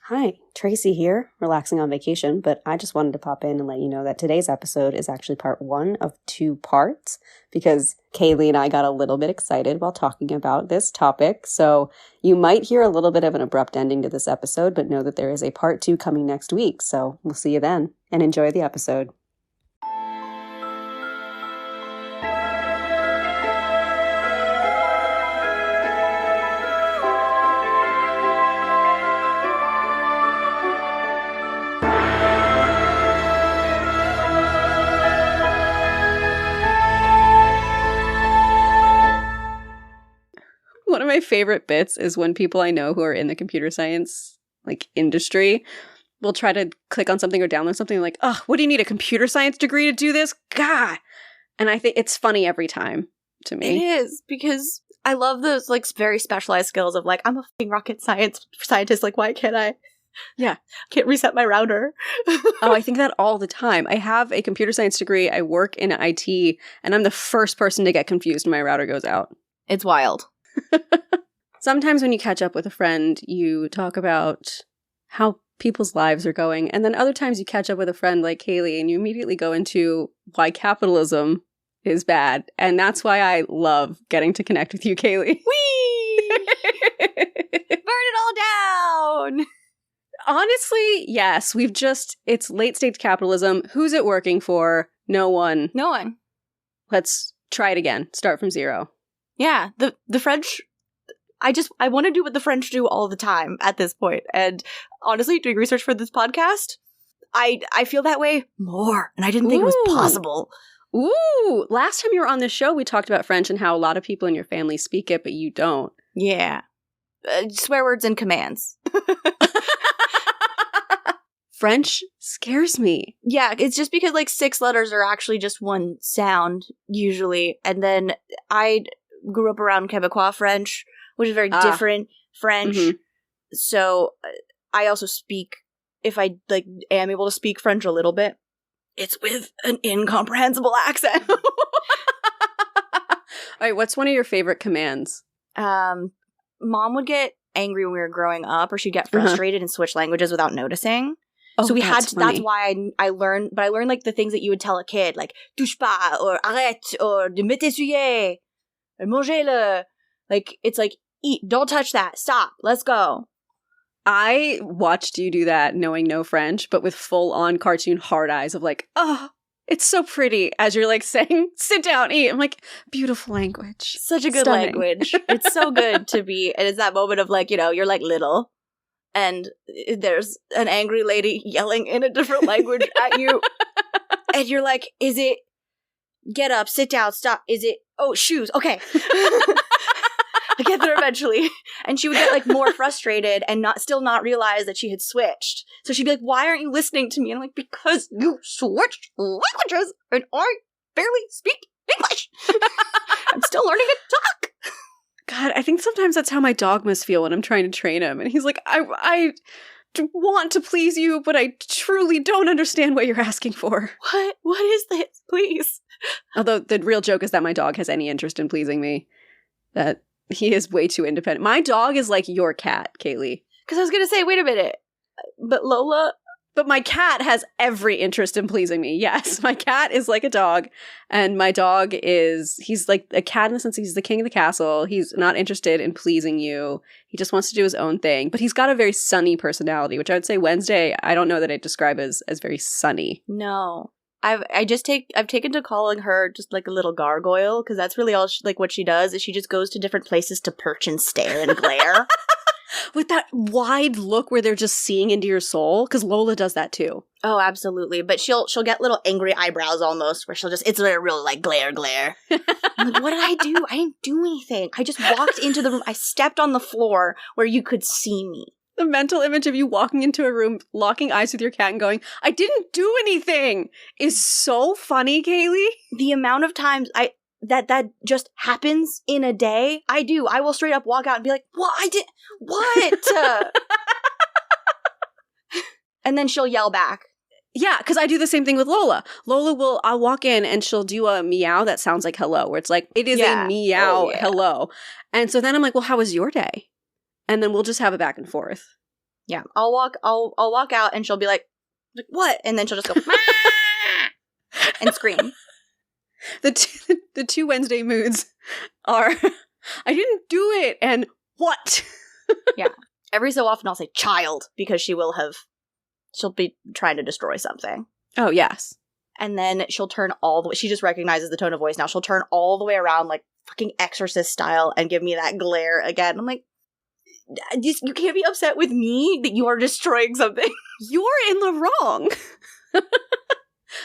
Hi, Tracy here, relaxing on vacation, but I just wanted to pop in and let you know that today's episode is actually part 1 of 2 parts because Kailey and I got a little bit excited while talking about this topic. So you might hear a little bit of an abrupt ending to this episode, but know that there is a part 2 coming next week. So we'll see you then and enjoy the episode. One of my favorite bits is when people I know who are in the computer science industry will try to click on something or download something like, oh, what do you need, a computer science degree to do this? God! And I think it's funny every time to me. It is, because I love those very specialized skills of I'm a fucking rocket scientist, why can't I? Yeah. Can't reset my router. Oh, I think that all the time. I have a computer science degree, I work in IT, and I'm the first person to get confused when my router goes out. It's wild. Sometimes when you catch up with a friend, you talk about how people's lives are going. And then other times you catch up with a friend like Kailey and you immediately go into why capitalism is bad. And that's why I love getting to connect with you, Kailey. Whee! Burn it all down! Honestly, yes. It's late stage capitalism. Who's it working for? No one. No one. Let's try it again. Start from zero. Yeah, the French, I want to do what the French do all the time at this point. And honestly, doing research for this podcast, I feel that way more. And I didn't think it was possible. Ooh, last time you were on this show, we talked about French and how a lot of people in your family speak it, but you don't. Yeah. Swear words and commands. French scares me. Yeah, it's just because 6 letters are actually just one sound, usually. And then I grew up around Quebecois French, which is very different French. Mm-hmm. So I also speak, if I am able to speak French a little bit, it's with an incomprehensible accent. All right, what's one of your favorite commands? Mom would get angry when we were growing up, or she'd get frustrated and switch languages without noticing. Oh, so we had to, that's why I learned, but I learned the things that you would tell a kid, touche pas, or arrête, or de me t'essuyer, or manger-le. It's eat, don't touch that, stop, let's go. I watched you do that knowing no French, but with full-on cartoon hard eyes of oh, it's so pretty, as you're saying, sit down, eat. I'm beautiful language. Such a good language. It's so good to be, and it's that moment of you're little. And there's an angry lady yelling in a different language at you. And you're is it, get up, sit down, stop. Is it, oh, shoes, okay. I get there eventually. And she would get more frustrated and still not realize that she had switched. So she'd be why aren't you listening to me? And I'm because you switched languages and I barely speak English. I'm still learning to talk. God, I think sometimes that's how my dog must feel when I'm trying to train him. And he's I want to please you, but I truly don't understand what you're asking for. What? What is this? Please. Although the real joke is that my dog has any interest in pleasing me. That he is way too independent. My dog is like your cat, Kailey. Because I was going to say, wait a minute. But Lola... But my cat has every interest in pleasing me. Yes, my cat is like a dog. And my dog he's like a cat in the sense he's the king of the castle. He's not interested in pleasing you. He just wants to do his own thing. But he's got a very sunny personality, which I would say Wednesday, I don't know that I'd describe as very sunny. No. I've taken to calling her just a little gargoyle, because that's really all what she does is she just goes to different places to perch and stare and glare. With that wide look where they're just seeing into your soul, because Lola does that too. Oh, absolutely. But she'll get little angry eyebrows almost, where it's a real glare. I'm what did I do? I didn't do anything. I just walked into the room. I stepped on the floor where you could see me. The mental image of you walking into a room, locking eyes with your cat and going, I didn't do anything, is so funny, Kailey. The amount of times that just happens in a day, I will straight up walk out and be what? I did what? And then she'll yell back. Yeah, because I do the same thing with Lola. I'll walk in and she'll do a meow that sounds like hello, where it's it is a meow hello. And so then I'm well, how was your day? And then we'll just have it back and forth. Yeah, I'll walk out and she'll be like, what? And then she'll just go, and scream. The two Wednesday moods are, I didn't do it, and what? Yeah. Every so often I'll say child, because she'll be trying to destroy something. Oh, yes. And then she'll turn all the way, she just recognizes the tone of voice now. She'll turn all the way around, like fucking Exorcist style, and give me that glare again. I'm like, you can't be upset with me that you are destroying something. You're in the wrong.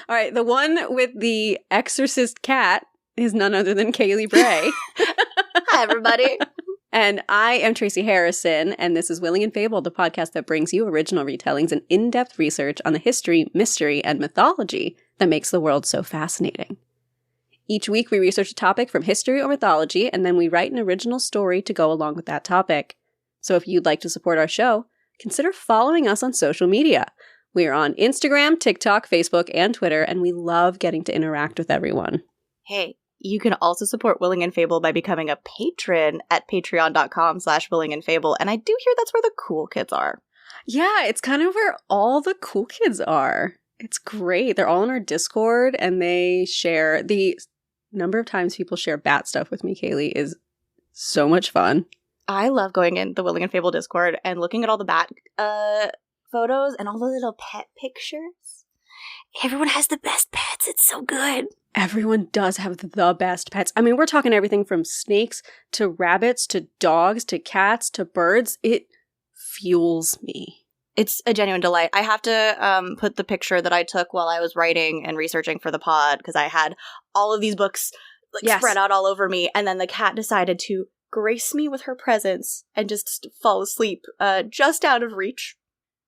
All right, the one with the Exorcist cat is none other than Kailey Bray. Hi, everybody. And I am Tracy Harrison, and this is Willing and Fable, the podcast that brings you original retellings and in-depth research on the history, mystery, and mythology that makes the world so fascinating. Each week, we research a topic from history or mythology, and then we write an original story to go along with that topic. So if you'd like to support our show, consider following us on social media. We are on Instagram, TikTok, Facebook, and Twitter, and we love getting to interact with everyone. Hey, you can also support Willing and Fable by becoming a patron at patreon.com/willingandfable. And I do hear that's where the cool kids are. Yeah, it's kind of where all the cool kids are. It's great. They're all in our Discord, and they share. The number of times people share bat stuff with me, Kailey, is so much fun. I love going in the Willing and Fable Discord and looking at all the bat photos and all the little pet pictures. Everyone has the best pets. It's so good. Everyone does have the best pets. I mean, we're talking everything from snakes to rabbits to dogs to cats to birds. It fuels me. It's a genuine delight. I have to put the picture that I took while I was writing and researching for the pod, because I had all of these books spread out all over me, and then the cat decided to grace me with her presence and just fall asleep just out of reach.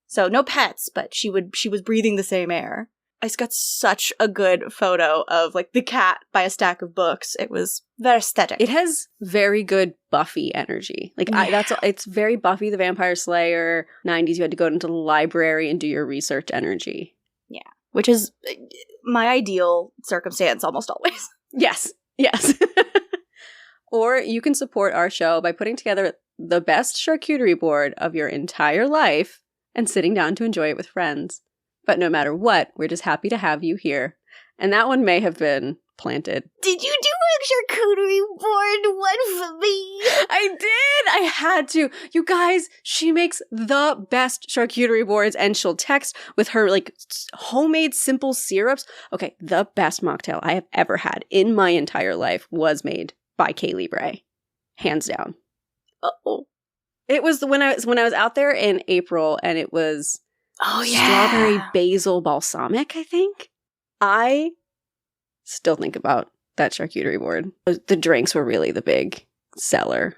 So no pets, but she was breathing the same air. I just got such a good photo of the cat by a stack of books. It was very aesthetic. It has very good Buffy energy. It's very Buffy the Vampire Slayer 90s. You had to go into the library and do your research energy. Yeah, which is my ideal circumstance almost always. Yes. Or you can support our show by putting together the best charcuterie board of your entire life and sitting down to enjoy it with friends. But no matter what, we're just happy to have you here. And that one may have been planted. Did you do a charcuterie board one for me? I did! I had to. You guys, she makes the best charcuterie boards, and she'll text with her, homemade simple syrups. Okay, the best mocktail I have ever had in my entire life was made by Kailey Bray. Hands down. Uh-oh. It was when I was out there in April, and it was strawberry basil balsamic, I think. I still think about that charcuterie board. The drinks were really the big seller.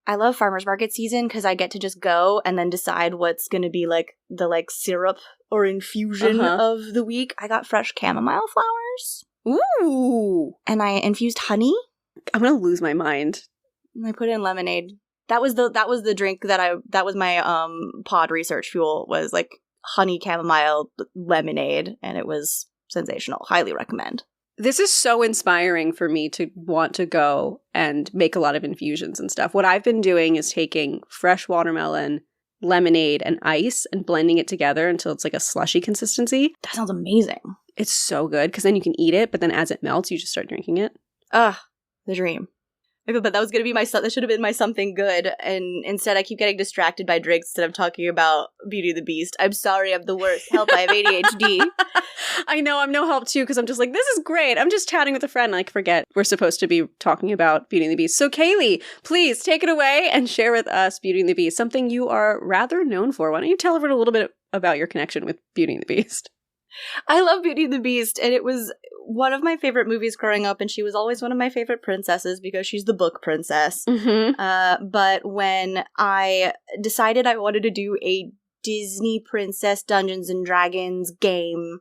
I love farmer's market season because I get to just go and then decide what's going to be the syrup or infusion of the week. I got fresh chamomile flowers. Ooh. And I infused honey. I'm going to lose my mind. And I put in lemonade. That was the drink that was my pod research fuel, was honey chamomile lemonade, and it was sensational. Highly recommend. This is so inspiring for me to want to go and make a lot of infusions and stuff. What I've been doing is taking fresh watermelon, lemonade, and ice and blending it together until it's a slushy consistency. That sounds amazing. It's so good because then you can eat it, but then as it melts, you just start drinking it. Ugh, the dream. But that was going to be that should have been my something good, and instead I keep getting distracted by drinks instead of talking about Beauty and the Beast. I'm sorry, I'm the worst. Help, I have ADHD. I know, I'm no help too, because I'm just this is great. I'm just chatting with a friend, and I forget we're supposed to be talking about Beauty and the Beast. So Kailey, please take it away and share with us Beauty and the Beast, something you are rather known for. Why don't you tell everyone a little bit about your connection with Beauty and the Beast? I love Beauty and the Beast, and it was one of my favorite movies growing up, and she was always one of my favorite princesses because she's the book princess. Mm-hmm. But when I decided I wanted to do a Disney Princess Dungeons and Dragons game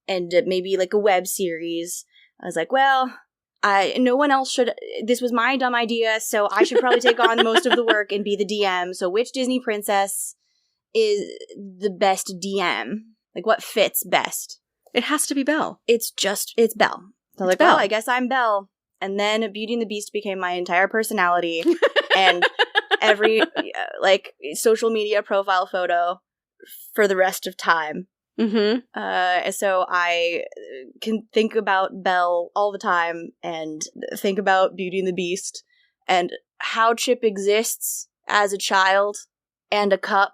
and maybe a web series, I was like, well, no one else should. This was my dumb idea, so I should probably take on most of the work and be the DM. So which Disney princess is the best DM? What fits best? It has to be Belle. It's Belle. So Belle. Well, I guess I'm Belle. And then Beauty and the Beast became my entire personality. and every like social media profile photo for the rest of time. So I can think about Belle all the time and think about Beauty and the Beast and how Chip exists as a child and a cup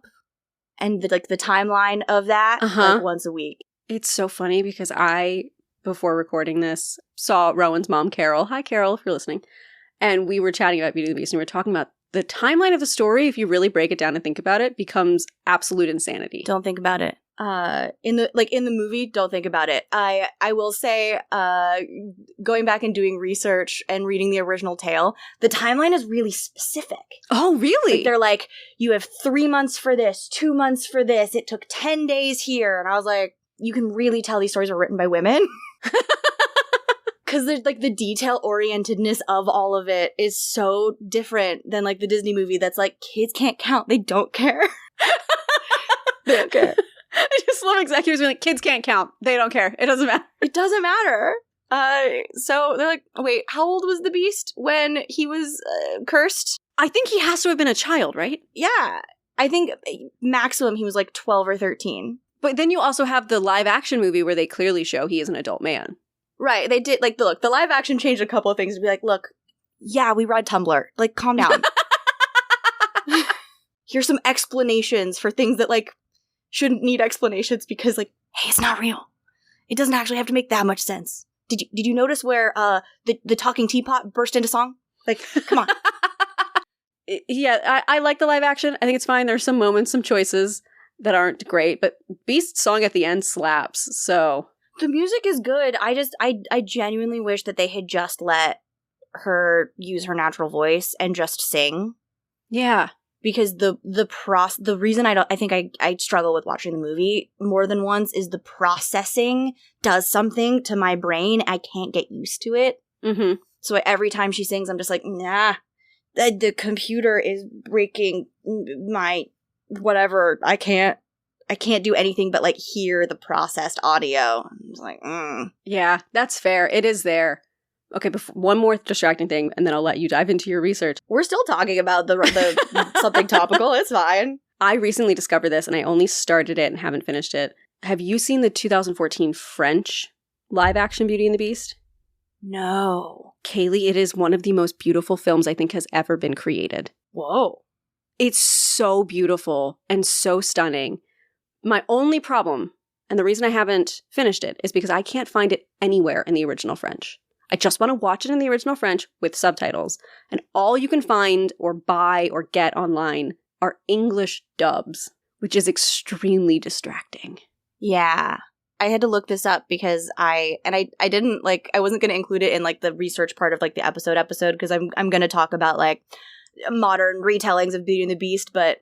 and the timeline of that like once a week. It's so funny because I, before recording this, saw Rowan's mom, Carol. Hi, Carol, if you're listening. And we were chatting about Beauty and the Beast, and we were talking about the timeline of the story, if you really break it down and think about it, becomes absolute insanity. Don't think about it. In the movie, don't think about it. I will say, going back and doing research and reading the original tale, the timeline is really specific. Oh, really? Like, they're like, you have 3 months for this, 2 months for this. It took 10 days here. And I was like, you can really tell these stories were written by women. Because there's like the detail-orientedness of all of it is so different than like the Disney movie that's like, kids can't count. They don't care. They don't care. I just love executives being like, kids can't count. They don't care. It doesn't matter. It doesn't matter. So they're like, wait, how old was the Beast when he was cursed? I think he has to have been a child, right? Yeah. I think maximum he was like 12 or 13. But then you also have the live-action movie where they clearly show he is an adult man. Right. They did, like, the live action changed a couple of things to be like, look, yeah, we ride Tumblr. Like, calm down. Here's some explanations for things that, like, shouldn't need explanations because, like, hey, it's not real. It doesn't actually have to make that much sense. Did you notice where the talking teapot burst into song? Like, come on. Yeah, I like the live action. I think it's fine. There's some moments, some choices that aren't great, but Beast's song at the end slaps, so... The music is good. I genuinely wish that they had just let her use her natural voice and just sing. Yeah. Because the reason I think I struggle with watching the movie more than once is the processing does something to my brain. I can't get used to it. Mm-hmm. So every time she sings, I'm just like, nah, the computer is breaking my whatever. I can't do anything but, like, hear the processed audio. I'm just like, Yeah, that's fair. It is there. Okay, one more distracting thing, and then I'll let you dive into your research. We're still talking about the something topical. It's fine. I recently discovered this, and I only started it and haven't finished it. Have you seen the 2014 French live-action Beauty and the Beast? No. Kailey, it is one of the most beautiful films I think has ever been created. Whoa. It's so beautiful and so stunning. My only problem, and the reason I haven't finished it, is because I can't find it anywhere in the original French. I just want to watch it in the original French with subtitles, and all you can find or buy or get online are English dubs, which is extremely distracting. Yeah. I had to look this up because I didn't, like, I wasn't going to include it in, like, the research part of, like, the episode because I'm going to talk about, like, modern retellings of Beauty and the Beast, but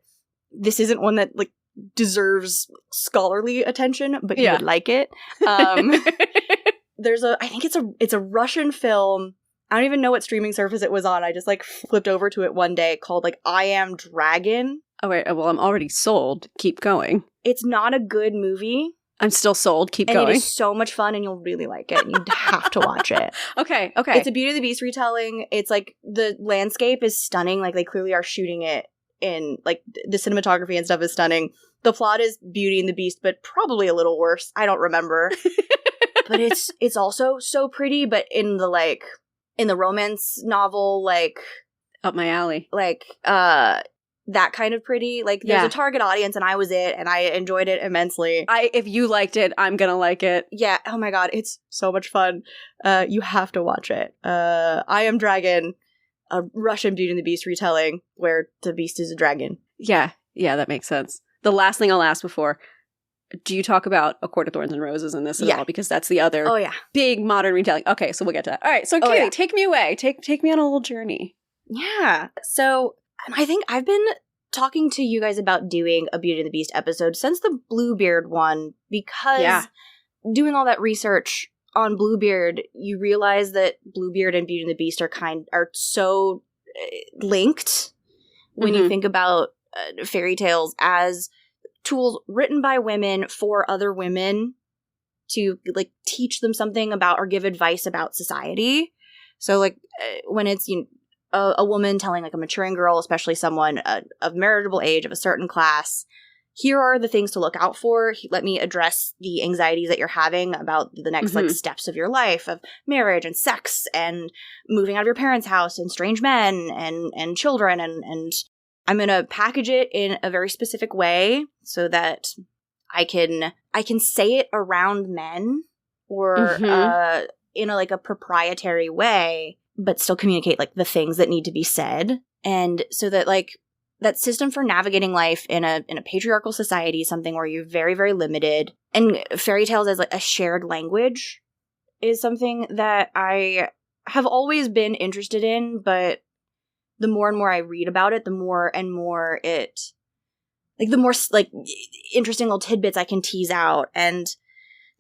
this isn't one that, like, deserves scholarly attention, but you would like it. I think it's a Russian film. I don't even know what streaming service it was on. I just like flipped over to it one day called like I Am Dragon. Oh wait, well I'm already sold. Keep going. It's not a good movie. I'm still sold. Keep going. It is so much fun and you'll really like it. You'd have to watch it. Okay. It's a Beauty and the Beast retelling. It's like the landscape is stunning. Like they clearly are shooting it in like the cinematography and stuff is stunning. The plot is Beauty and the Beast, but probably a little worse. I don't remember. But it's also so pretty, but in the romance novel, like up my alley. Like that kind of pretty. Like there's a target audience and I was it and I enjoyed it immensely. If you liked it, I'm gonna like it. Yeah. Oh my god, it's so much fun. You have to watch it. I Am Dragon, a Russian Beauty and the Beast retelling where the beast is a dragon. Yeah, that makes sense. The last thing I'll ask before, do you talk about A Court of Thorns and Roses in this at all? Because that's the other big modern retelling. Okay, so we'll get to that. All right, so Kailey, take me away. Take me on a little journey. Yeah. So I think I've been talking to you guys about doing a Beauty and the Beast episode since the Bluebeard one because doing all that research on Bluebeard, you realize that Bluebeard and Beauty and the Beast are so linked when you think about fairy tales as tools written by women for other women to like teach them something about or give advice about society. So like when it's a woman telling like a maturing girl, especially someone of marriageable age, of a certain class, here are the things to look out for. Let me address the anxieties that you're having about the next like steps of your life, of marriage and sex and moving out of your parents' house and strange men and children. And I'm going to package it in a very specific way so that I can say it around men or in a like a proprietary way, but still communicate like the things that need to be said. And so that like that system for navigating life in a patriarchal society, something where you're very, very limited, and fairy tales as like a shared language is something that I have always been interested in, but the more and more I read about it, the more and more it, like the more like interesting little tidbits I can tease out. And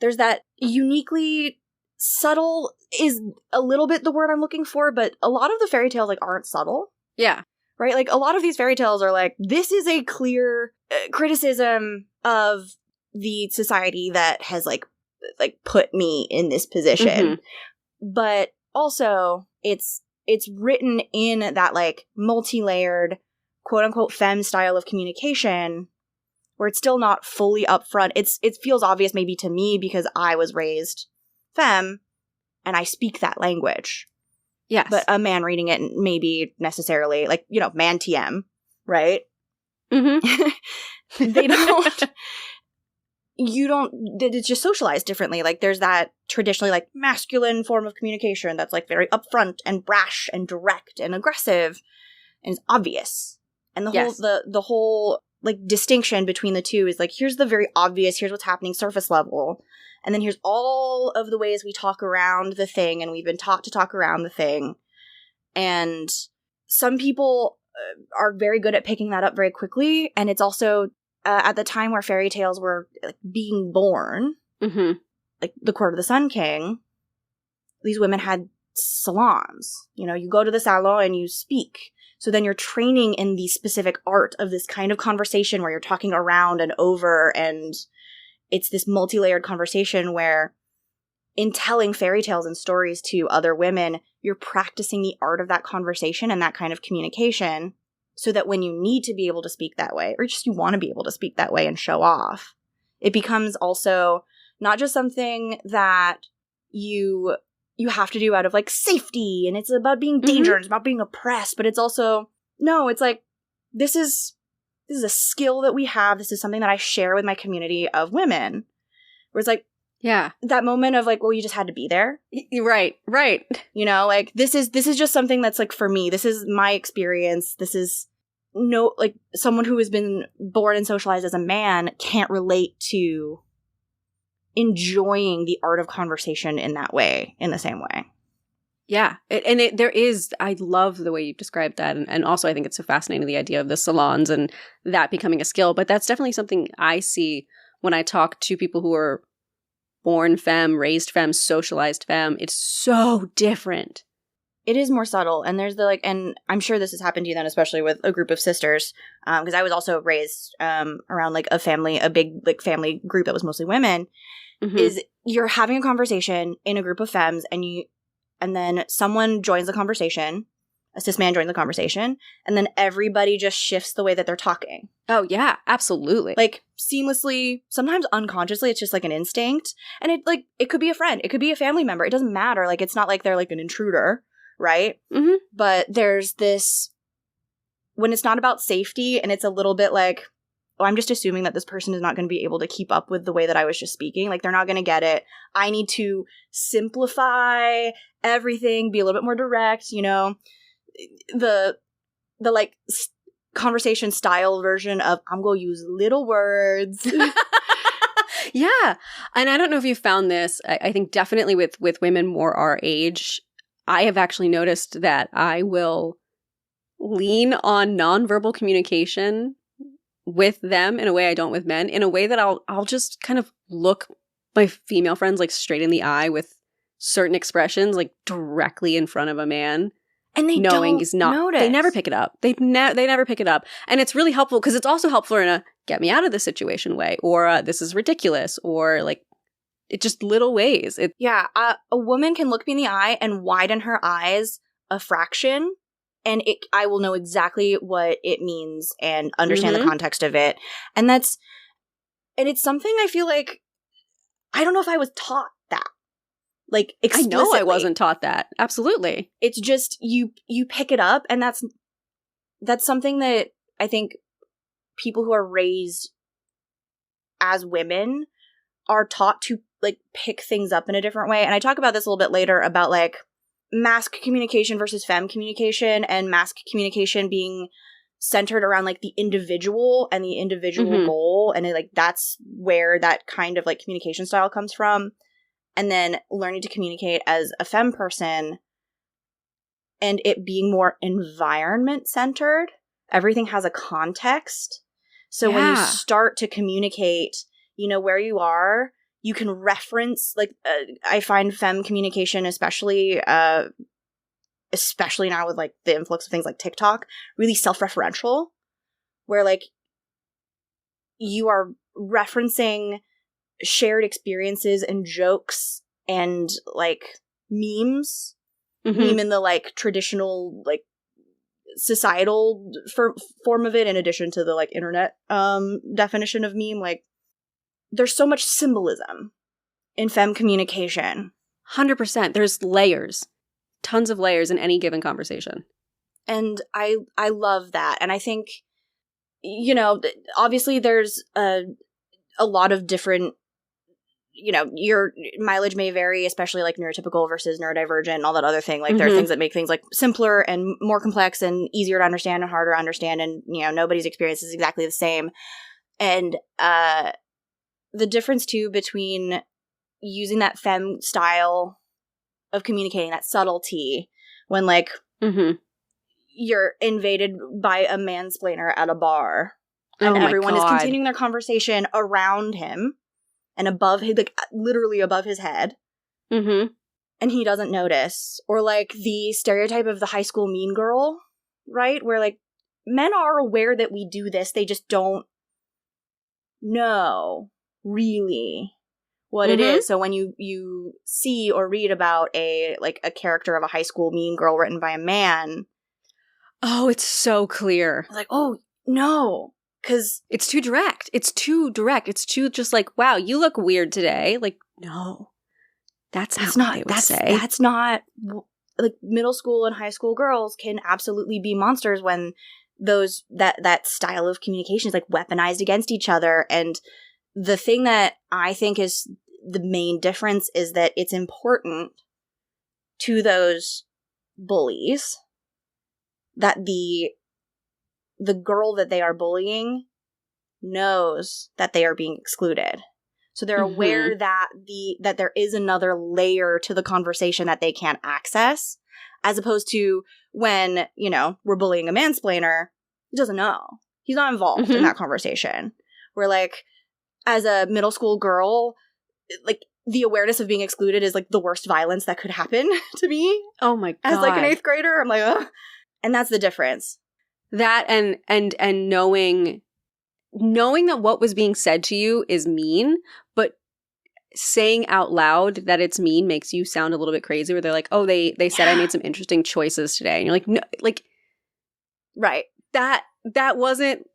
there's that uniquely subtle is a little bit the word I'm looking for, but a lot of the fairy tales like aren't subtle. Yeah. Right? Like a lot of these fairy tales are like, this is a clear criticism of the society that has like put me in this position. But also it's written in that like multi-layered quote unquote femme style of communication where it's still not fully upfront. It feels obvious maybe to me because I was raised femme and I speak that language. Yes. But a man reading it maybe necessarily, like, you know, man TM, right? They don't, it's just socialized differently. Like, there's that traditionally, like, masculine form of communication that's, like, very upfront and brash and direct and aggressive and it's obvious. And the whole, like, distinction between the two is, like, here's the very obvious, here's what's happening surface level. And then here's all of the ways we talk around the thing, and we've been taught to talk around the thing. And some people are very good at picking that up very quickly. And it's also at the time where fairy tales were like, being born, like the Court of the Sun King, these women had salons. You know, you go to the salon and you speak. So then you're training in the specific art of this kind of conversation where you're talking around and over, and it's this multi-layered conversation where in telling fairy tales and stories to other women, you're practicing the art of that conversation and that kind of communication so that when you need to be able to speak that way, or just you want to be able to speak that way and show off, it becomes also not just something that you have to do out of like safety and it's about being dangerous, it's about being oppressed, but it's also, no, it's like, this is a skill that we have. This is something that I share with my community of women. Where it's like, yeah, that moment of like, well, you just had to be there. Right. You know, like this is just something that's like for me. This is my experience. This is like someone who has been born and socialized as a man can't relate to enjoying the art of conversation in that way, in the same way. Yeah. I love the way you described that. And also I think it's so fascinating, the idea of the salons and that becoming a skill. But that's definitely something I see when I talk to people who are born femme, raised femme, socialized femme. It's so different. It is more subtle. And there's and I'm sure this has happened to you then, especially with a group of sisters. Because I was also raised around like a big like family group that was mostly women. Is you're having a conversation in a group of femmes and then someone joins the conversation, a cis man joins the conversation, and then everybody just shifts the way that they're talking. Oh, yeah, absolutely. Like, seamlessly, sometimes unconsciously, it's just like an instinct. And it could be a friend, it could be a family member, it doesn't matter. Like, it's not like they're like an intruder, right? But there's this, when it's not about safety and it's a little bit like, oh, I'm just assuming that this person is not going to be able to keep up with the way that I was just speaking. Like, they're not going to get it. I need to simplify everything, be a little bit more direct, you know? The like conversation style version of I'm going to use little words. Yeah. And I don't know if you found this. I think definitely with women more our age, I have actually noticed that I will lean on nonverbal communication with them in a way I don't with men, in a way that I'll just kind of look my female friends like straight in the eye with certain expressions like directly in front of a man. And they knowing don't is not notice. They never pick it up. They never pick it up. And it's really helpful because it's also helpful in a get me out of this situation way, or this is ridiculous, or like it just little ways. A woman can look me in the eye and widen her eyes a fraction And I will know exactly what it means and understand the context of it. And it's something I feel like, I don't know if I was taught that. Like, explicitly. I know I wasn't taught that. Absolutely. It's just, you pick it up, and that's something that I think people who are raised as women are taught to, like, pick things up in a different way. And I talk about this a little bit later about, like, mask communication versus femme communication, and mask communication being centered around, like, the individual and the individual goal. And, like, that's where that kind of, like, communication style comes from. And then learning to communicate as a femme person and it being more environment centered. Everything has a context. So when you start to communicate, you know, where you are, you can reference, like, I find femme communication, especially now with, like, the influx of things like TikTok, really self-referential, where, like, you are referencing shared experiences and jokes and, like, memes. Meme in the, like, traditional, like, societal form of it, in addition to the, like, internet definition of meme. Like, there's so much symbolism in femme communication. 100%. There's layers. Tons of layers in any given conversation. And I love that. And I think, you know, obviously there's a lot of different, you know, your mileage may vary, especially, like, neurotypical versus neurodivergent and all that other thing. Like, there are things that make things, like, simpler and more complex and easier to understand and harder to understand. And, you know, nobody's experience is exactly the same. And the difference, too, between using that femme style of communicating, that subtlety, when, like, you're invaded by a mansplainer at a bar and everyone is continuing their conversation around him and above his, like, literally above his head. And he doesn't notice. Or, like, the stereotype of the high school mean girl, right? Where, like, men are aware that we do this. They just don't know really what it is. So when you see or read about a character of a high school mean girl written by a man, oh, it's so clear. Like, oh, no. Because it's too direct. It's too just like, wow, you look weird today. Like, no. That's not what they would say. That's not, like, middle school and high school girls can absolutely be monsters when that style of communication is, like, weaponized against each other. And the thing that I think is the main difference is that it's important to those bullies that the girl that they are bullying knows that they are being excluded. So they're aware that that there is another layer to the conversation that they can't access, as opposed to when, you know, we're bullying a mansplainer, he doesn't know. He's not involved in that conversation. Where, like, as a middle school girl, like, the awareness of being excluded is, like, the worst violence that could happen to me. Oh my God. As, like, an 8th grader, I'm like, ugh. And that's the difference. That and knowing that what was being said to you is mean, but saying out loud that it's mean makes you sound a little bit crazy, where they're like, oh, they said I made some interesting choices today. And you're like, no, like, right. That wasn't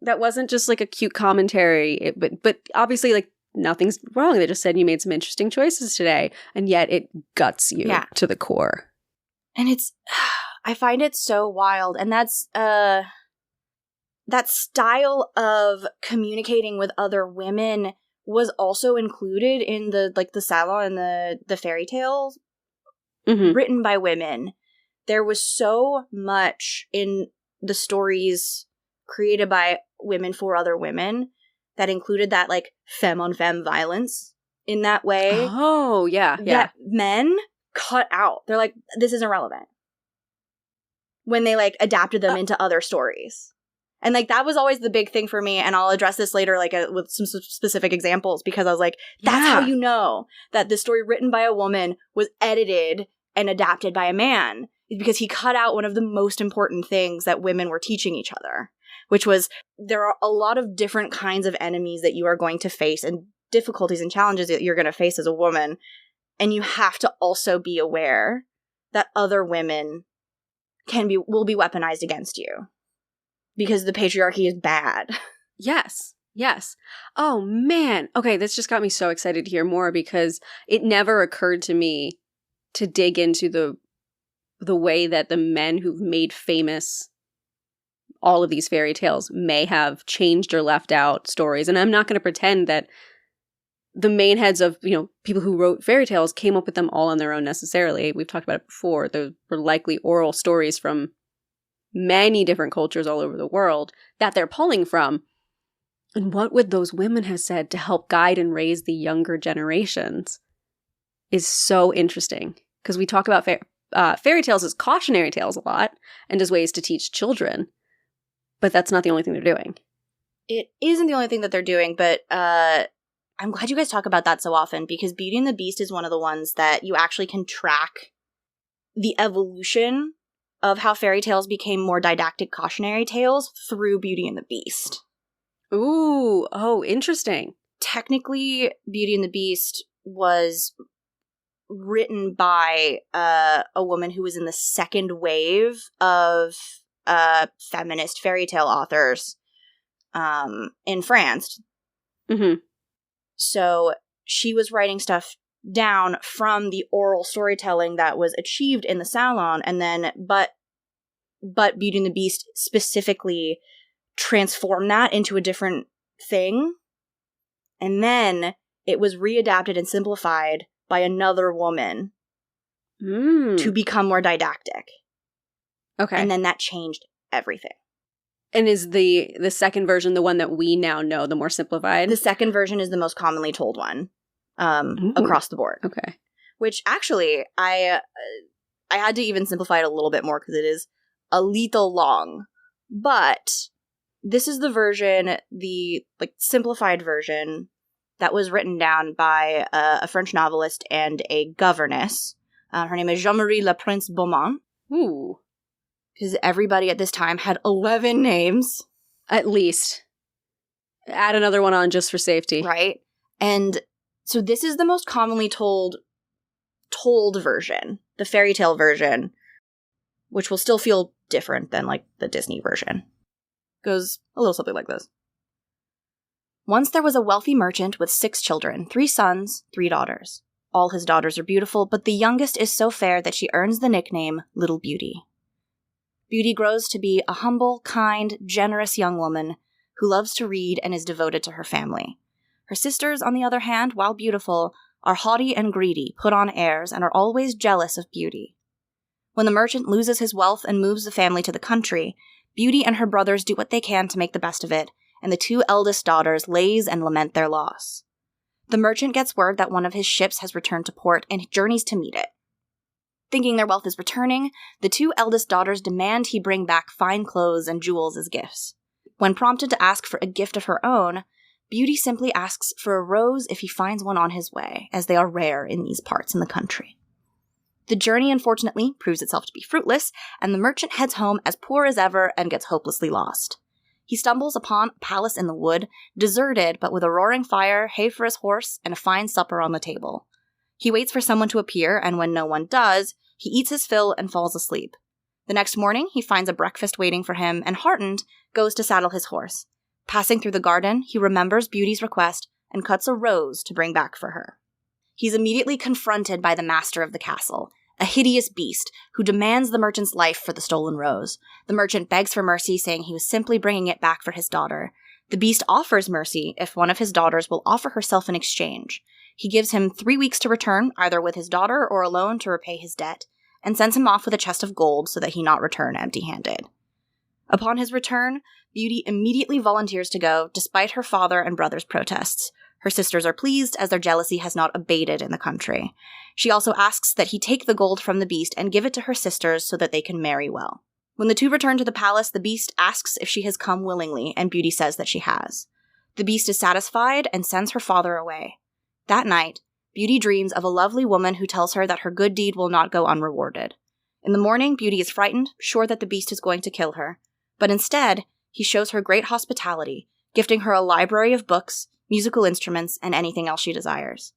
just, like, a cute commentary, but obviously, like, nothing's wrong. They just said you made some interesting choices today. And yet it guts you to the core. And I find it so wild. And that's, that style of communicating with other women was also included in the salon and the fairy tales written by women. There was so much in the stories created by women for other women that included that, like, femme on femme violence in that way. Oh, yeah. That men cut out. They're like, this isn't relevant. When they, like, adapted them into other stories. And, like, that was always the big thing for me, and I'll address this later, like, with some specific examples, because I was like, that's how you know that the story written by a woman was edited and adapted by a man, because he cut out one of the most important things that women were teaching each other, which was there are a lot of different kinds of enemies that you are going to face and difficulties and challenges that you're going to face as a woman, and you have to also be aware that other women will be weaponized against you because the patriarchy is bad. Yes. Yes. Oh, man. Okay, this just got me so excited to hear more because it never occurred to me to dig into the way that the men who've made famous all of these fairy tales may have changed or left out stories. And I'm not going to pretend that the main heads of, people who wrote fairy tales came up with them all on their own necessarily. We've talked about it before. There were likely oral stories from many different cultures all over the world that they're pulling from. And what would those women have said to help guide and raise the younger generations is so interesting. Because we talk about fairy tales as cautionary tales a lot and as ways to teach children. But that's not the only thing they're doing. It isn't the only thing that they're doing, but I'm glad you guys talk about that so often because Beauty and the Beast is one of the ones that you actually can track the evolution of how fairy tales became more didactic cautionary tales through Beauty and the Beast. Ooh, oh, interesting. Technically, Beauty and the Beast was written by a woman who was in the second wave of feminist fairy tale authors in France. Mm-hmm. So she was writing stuff down from the oral storytelling that was achieved in the salon, and then but Beauty and the Beast specifically transformed that into a different thing, and then it was readapted and simplified by another woman to become more didactic. Okay. And then that changed everything. And is the second version the one that we now know, the more simplified? The second version is the most commonly told one across the board. Okay. Which actually, I had to even simplify it a little bit more because it is a little long. But this is the version, the simplified version that was written down by a French novelist and a governess. Her name is Jean-Marie Le Prince Beaumont. Ooh. Because everybody at this time had 11 names. At least. Add another one on just for safety. Right? And so this is the most commonly told version, the fairy tale version, which will still feel different than the Disney version. Goes a little something like this. Once there was a wealthy merchant with 6 children, 3 sons, 3 daughters. All his daughters are beautiful, but the youngest is so fair that she earns the nickname Little Beauty. Beauty grows to be a humble, kind, generous young woman who loves to read and is devoted to her family. Her sisters, on the other hand, while beautiful, are haughty and greedy, put on airs, and are always jealous of Beauty. When the merchant loses his wealth and moves the family to the country, Beauty and her brothers do what they can to make the best of it, and the 2 eldest daughters laze and lament their loss. The merchant gets word that one of his ships has returned to port and journeys to meet it. Thinking their wealth is returning, the 2 eldest daughters demand he bring back fine clothes and jewels as gifts. When prompted to ask for a gift of her own, Beauty simply asks for a rose if he finds one on his way, as they are rare in these parts in the country. The journey, unfortunately, proves itself to be fruitless, and the merchant heads home as poor as ever and gets hopelessly lost. He stumbles upon a palace in the wood, deserted but with a roaring fire, hay for his horse, and a fine supper on the table. He waits for someone to appear, and when no one does, he eats his fill and falls asleep. The next morning, he finds a breakfast waiting for him, and heartened, goes to saddle his horse. Passing through the garden, he remembers Beauty's request and cuts a rose to bring back for her. He's immediately confronted by the master of the castle, a hideous beast who demands the merchant's life for the stolen rose. The merchant begs for mercy, saying he was simply bringing it back for his daughter. The beast offers mercy if one of his daughters will offer herself in exchange. He gives him 3 weeks to return, either with his daughter or alone to repay his debt, and sends him off with a chest of gold so that he not return empty-handed. Upon his return, Beauty immediately volunteers to go, despite her father and brother's protests. Her sisters are pleased, as their jealousy has not abated in the country. She also asks that he take the gold from the beast and give it to her sisters so that they can marry well. When the 2 return to the palace, the beast asks if she has come willingly, and Beauty says that she has. The beast is satisfied and sends her father away. That night, Beauty dreams of a lovely woman who tells her that her good deed will not go unrewarded. In the morning, Beauty is frightened, sure that the beast is going to kill her. But instead, he shows her great hospitality, gifting her a library of books, musical instruments, and anything else she desires.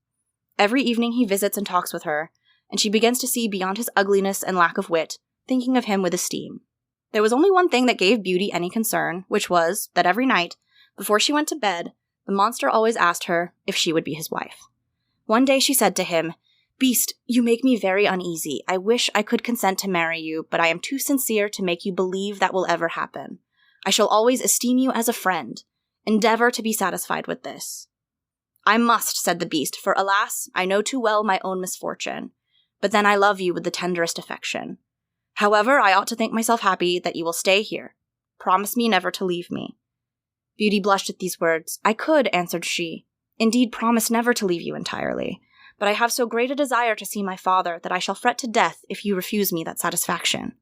Every evening he visits and talks with her, and she begins to see beyond his ugliness and lack of wit thinking of him with esteem. There was only one thing that gave Beauty any concern, which was that every night, before she went to bed, the monster always asked her if she would be his wife. One day she said to him, "Beast, you make me very uneasy. I wish I could consent to marry you, but I am too sincere to make you believe that will ever happen. I shall always esteem you as a friend. Endeavor to be satisfied with this." "I must," said the beast, "for alas, I know too well my own misfortune. But then I love you with the tenderest affection. However, I ought to think myself happy that you will stay here. Promise me never to leave me." Beauty blushed at these words. "I could," answered she, "indeed promise never to leave you entirely. But I have so great a desire to see my father that I shall fret to death if you refuse me that satisfaction."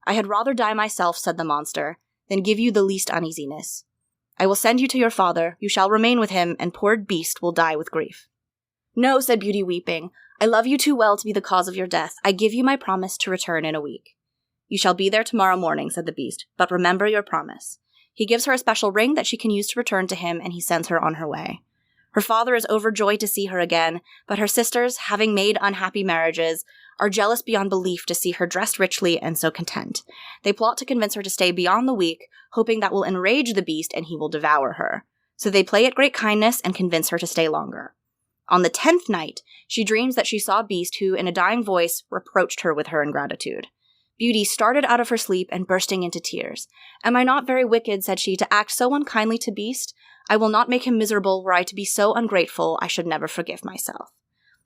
"I had rather die myself," said the monster, "than give you the least uneasiness. I will send you to your father, you shall remain with him, and poor beast will die with grief." "No," said Beauty, weeping, "I love you too well to be the cause of your death. I give you my promise to return in a week." "You shall be there tomorrow morning," said the beast, "but remember your promise." He gives her a special ring that she can use to return to him, and he sends her on her way. Her father is overjoyed to see her again, but her sisters, having made unhappy marriages, are jealous beyond belief to see her dressed richly and so content. They plot to convince her to stay beyond the week, hoping that will enrage the beast and he will devour her. So they play at great kindness and convince her to stay longer. On the 10th night, she dreams that she saw Beast who, in a dying voice, reproached her with her ingratitude. Beauty started out of her sleep and bursting into tears. "Am I not very wicked," said she, "to act so unkindly to Beast? I will not make him miserable were I to be so ungrateful. I should never forgive myself."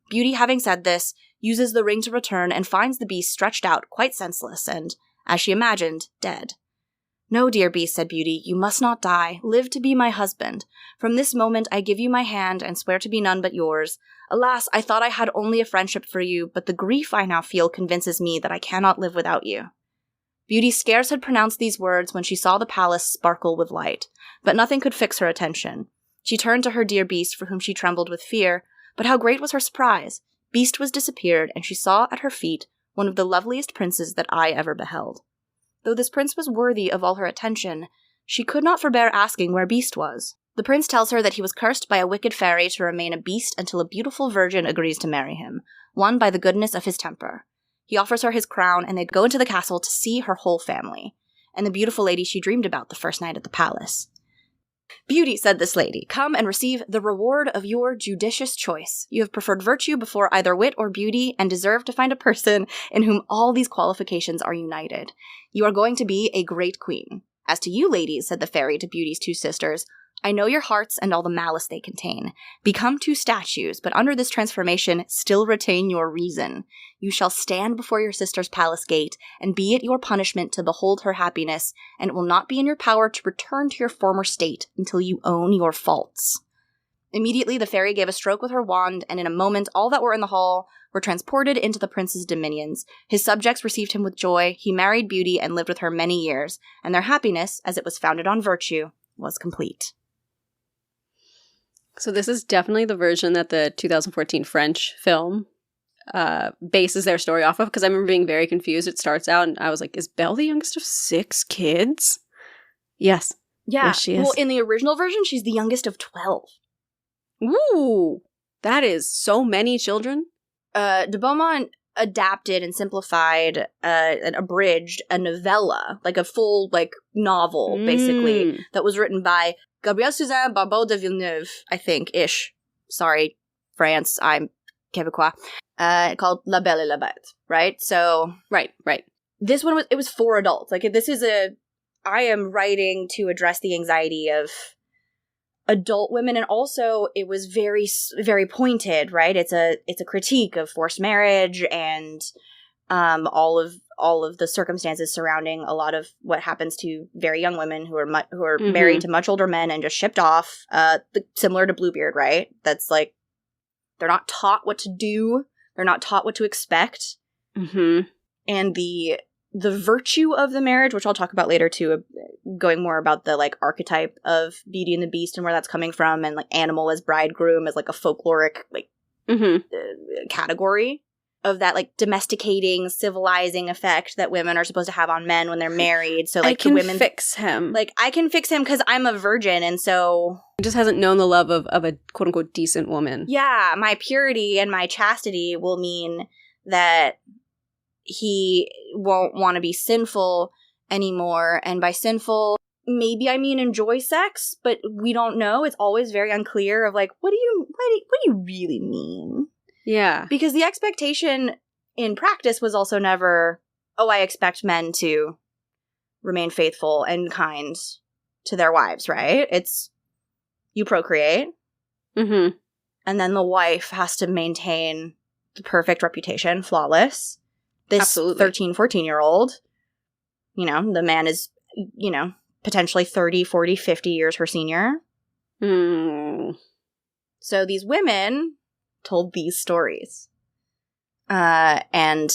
Beauty, having said this, uses the ring to return and finds the beast stretched out, quite senseless, and, as she imagined, dead. "No, dear beast," said Beauty, "you must not die. Live to be my husband. From this moment I give you my hand and swear to be none but yours. Alas, I thought I had only a friendship for you, but the grief I now feel convinces me that I cannot live without you." Beauty scarce had pronounced these words when she saw the palace sparkle with light, but nothing could fix her attention. She turned to her dear beast, for whom she trembled with fear, but how great was her surprise! Beast was disappeared, and she saw at her feet one of the loveliest princes that I ever beheld. Though this prince was worthy of all her attention, she could not forbear asking where Beast was. The prince tells her that he was cursed by a wicked fairy to remain a beast until a beautiful virgin agrees to marry him, won by the goodness of his temper. He offers her his crown, and they go into the castle to see her whole family, and the beautiful lady she dreamed about the first night at the palace. "Beauty," said this lady, "come and receive the reward of your judicious choice. You have preferred virtue before either wit or beauty, and deserve to find a person in whom all these qualifications are united. You are going to be a great queen. As to you, ladies," said the fairy to Beauty's two sisters, "I know your hearts and all the malice they contain. Become two statues, but under this transformation still retain your reason. You shall stand before your sister's palace gate, and be it your punishment to behold her happiness, and it will not be in your power to return to your former state until you own your faults." Immediately the fairy gave a stroke with her wand, and in a moment all that were in the hall were transported into the prince's dominions. His subjects received him with joy, he married Beauty and lived with her many years, and their happiness, as it was founded on virtue, was complete. So this is definitely the version that the 2014 French film bases their story off of, because I remember being very confused. It starts out and I was like, is Belle the youngest of 6 kids? Yes. Yeah. Yes, she is. Well, in the original version, she's the youngest of 12. Ooh. That is so many children. De Beaumont adapted and simplified and abridged a novella, like a full novel, basically, that was written by Gabriel Suzanne Barbeau de Villeneuve, I think, ish. Sorry, France, I'm Quebecois. Called La Belle et la Bête, right? So... Right. This one was for adults. I am writing to address the anxiety of adult women, and also it was very, very pointed, right? It's a critique of forced marriage and all of the circumstances surrounding a lot of what happens to very young women who are married to much older men and just shipped off, similar to Bluebeard, right? That's like, they're not taught what to do, they're not taught what to expect, and the virtue of the marriage, which I'll talk about later too, going more about the archetype of Beauty and the Beast and where that's coming from, and animal as bridegroom as a folkloric category of that domesticating, civilizing effect that women are supposed to have on men when they're married. So I can fix him. I can fix him because I'm a virgin, and so he just hasn't known the love of a quote unquote decent woman. Yeah, my purity and my chastity will mean that he won't want to be sinful anymore. And by sinful, maybe I mean enjoy sex, but we don't know. It's always very unclear of like, what do you really mean? Yeah. Because the expectation in practice was also never, oh, I expect men to remain faithful and kind to their wives, right? It's you procreate, Mm-hmm. and then the wife has to maintain the perfect reputation, flawless. This Absolutely. 13, 14-year-old, the man is, potentially 30, 40, 50 years her senior. Mm. So these women told these stories. And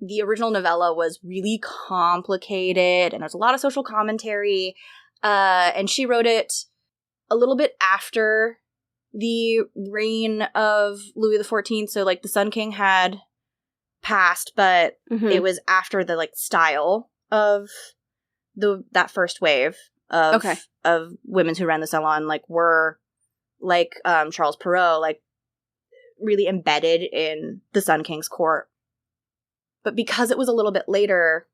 the original novella was really complicated, and there's a lot of social commentary. And she wrote it a little bit after the reign of Louis XIV. So, like, the Sun King had passed, but it was after the, like, style of that first wave of women who ran the salon, like, were, like, Charles Perrault, like, really embedded in the Sun King's court. But because it was a little bit later,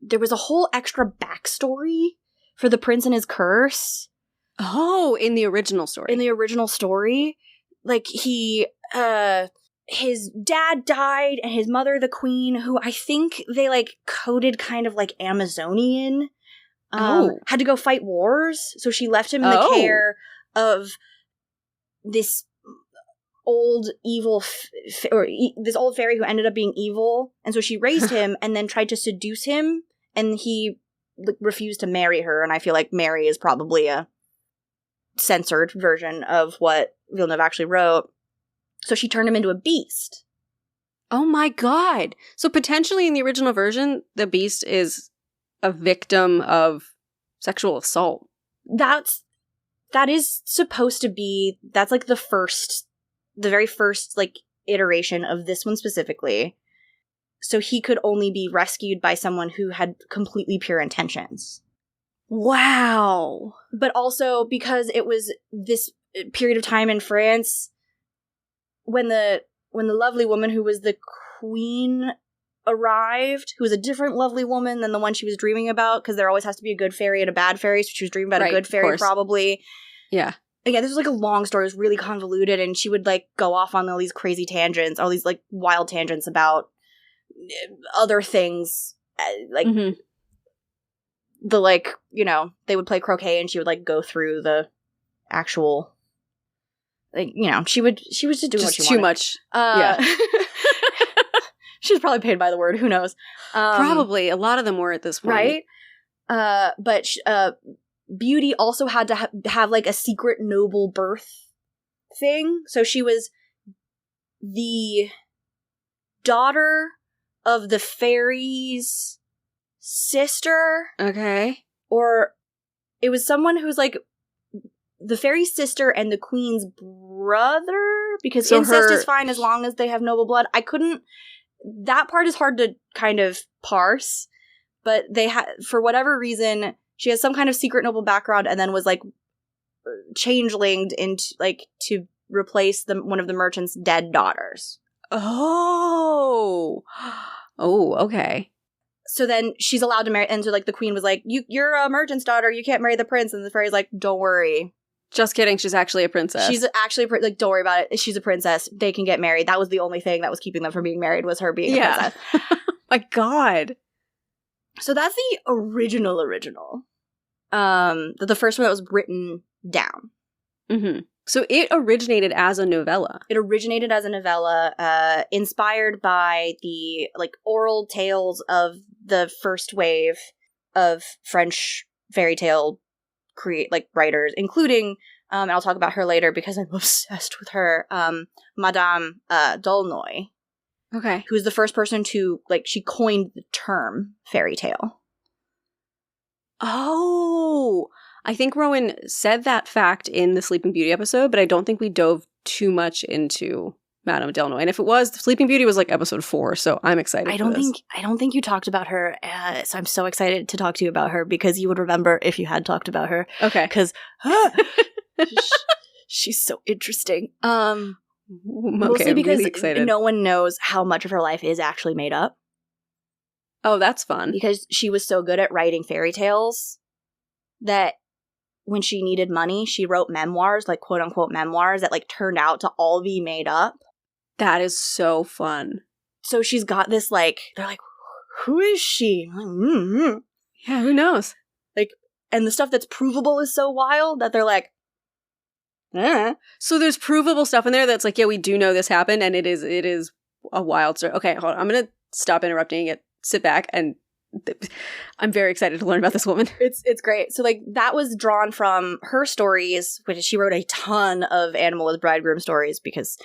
there was a whole extra backstory for the prince and his curse. Oh, in the original story. In the original story, like, his dad died, and his mother, the queen, who I think they, like, coded kind of like Amazonian, had to go fight wars. So she left him in the care of this old evil, this old fairy who ended up being evil. And so she raised him and then tried to seduce him, and he refused to marry her. And I feel like marry is probably a censored version of what Villeneuve actually wrote. So she turned him into a beast. Oh my god. So potentially in the original version, the beast is a victim of sexual assault. That is supposed to be, that's like the very first like iteration of this one specifically. So he could only be rescued by someone who had completely pure intentions. Wow. But also because it was this period of time in France when the lovely woman who was the queen arrived, who was a different lovely woman than the one she was dreaming about, because there always has to be a good fairy and a bad fairy, so she was dreaming about a good fairy probably. Yeah. Again, this was like a long story. It was really convoluted, and she would like go off on all these crazy tangents, all these like wild tangents about other things, like the like, they would play croquet and she would like go through the actual, like, she was just doing what she wanted. Too much. Yeah. She was probably paid by the word. Who knows? Probably. A lot of them were at this point. Right? But Beauty also had to have like a secret noble birth thing. So she was the daughter of the fairy's sister. Okay. Or it was someone who's like the fairy's sister and the queen's brother, because incest is fine as long as they have noble blood. That part is hard to kind of parse, but they had, for whatever reason, she has some kind of secret noble background and then was like changelinged into like to replace one of the merchant's dead daughters. Oh, okay. So then she's allowed to marry, and so like the queen was like, "You're a merchant's daughter. You can't marry the prince." And the fairy's like, "Don't worry, just kidding. She's actually a princess. She's actually like, don't worry about it. She's a princess. They can get married." That was the only thing that was keeping them from being married, was her being a princess. My God. So that's the original. The first one that was written down. Mm-hmm. So it originated as a novella. Inspired by the like oral tales of the first wave of French fairy tale writers, including, and I'll talk about her later because I'm obsessed with her, Madame d'Aulnoy. Okay. Who's the first person to, like, she coined the term fairy tale. Oh, I think Rowan said that fact in the Sleeping Beauty episode, but I don't think we dove too much into Madame d'Aulnoy. And if it was, Sleeping Beauty was like episode 4, so I'm excited. I don't think you talked about her, so I'm so excited to talk to you about her because you would remember if you had talked about her. Okay. Because she's so interesting. Mostly because really excited. no one knows how much of her life is actually made up. Oh, that's fun. Because she was so good at writing fairy tales that when she needed money, she wrote memoirs, like quote-unquote memoirs, that like turned out to all be made up. That is so fun. So she's got this like, they're like, who is she? I'm like, mm-hmm. Yeah, who knows? Like, and the stuff that's provable is so wild that they're like, eh. So there's provable stuff in there that's like, yeah, we do know this happened, and it is a wild story. Okay, hold on. I'm going to stop interrupting it. Sit back, and I'm very excited to learn about this woman. It's great. So like that was drawn from her stories, which she wrote a ton of animal as bridegroom stories because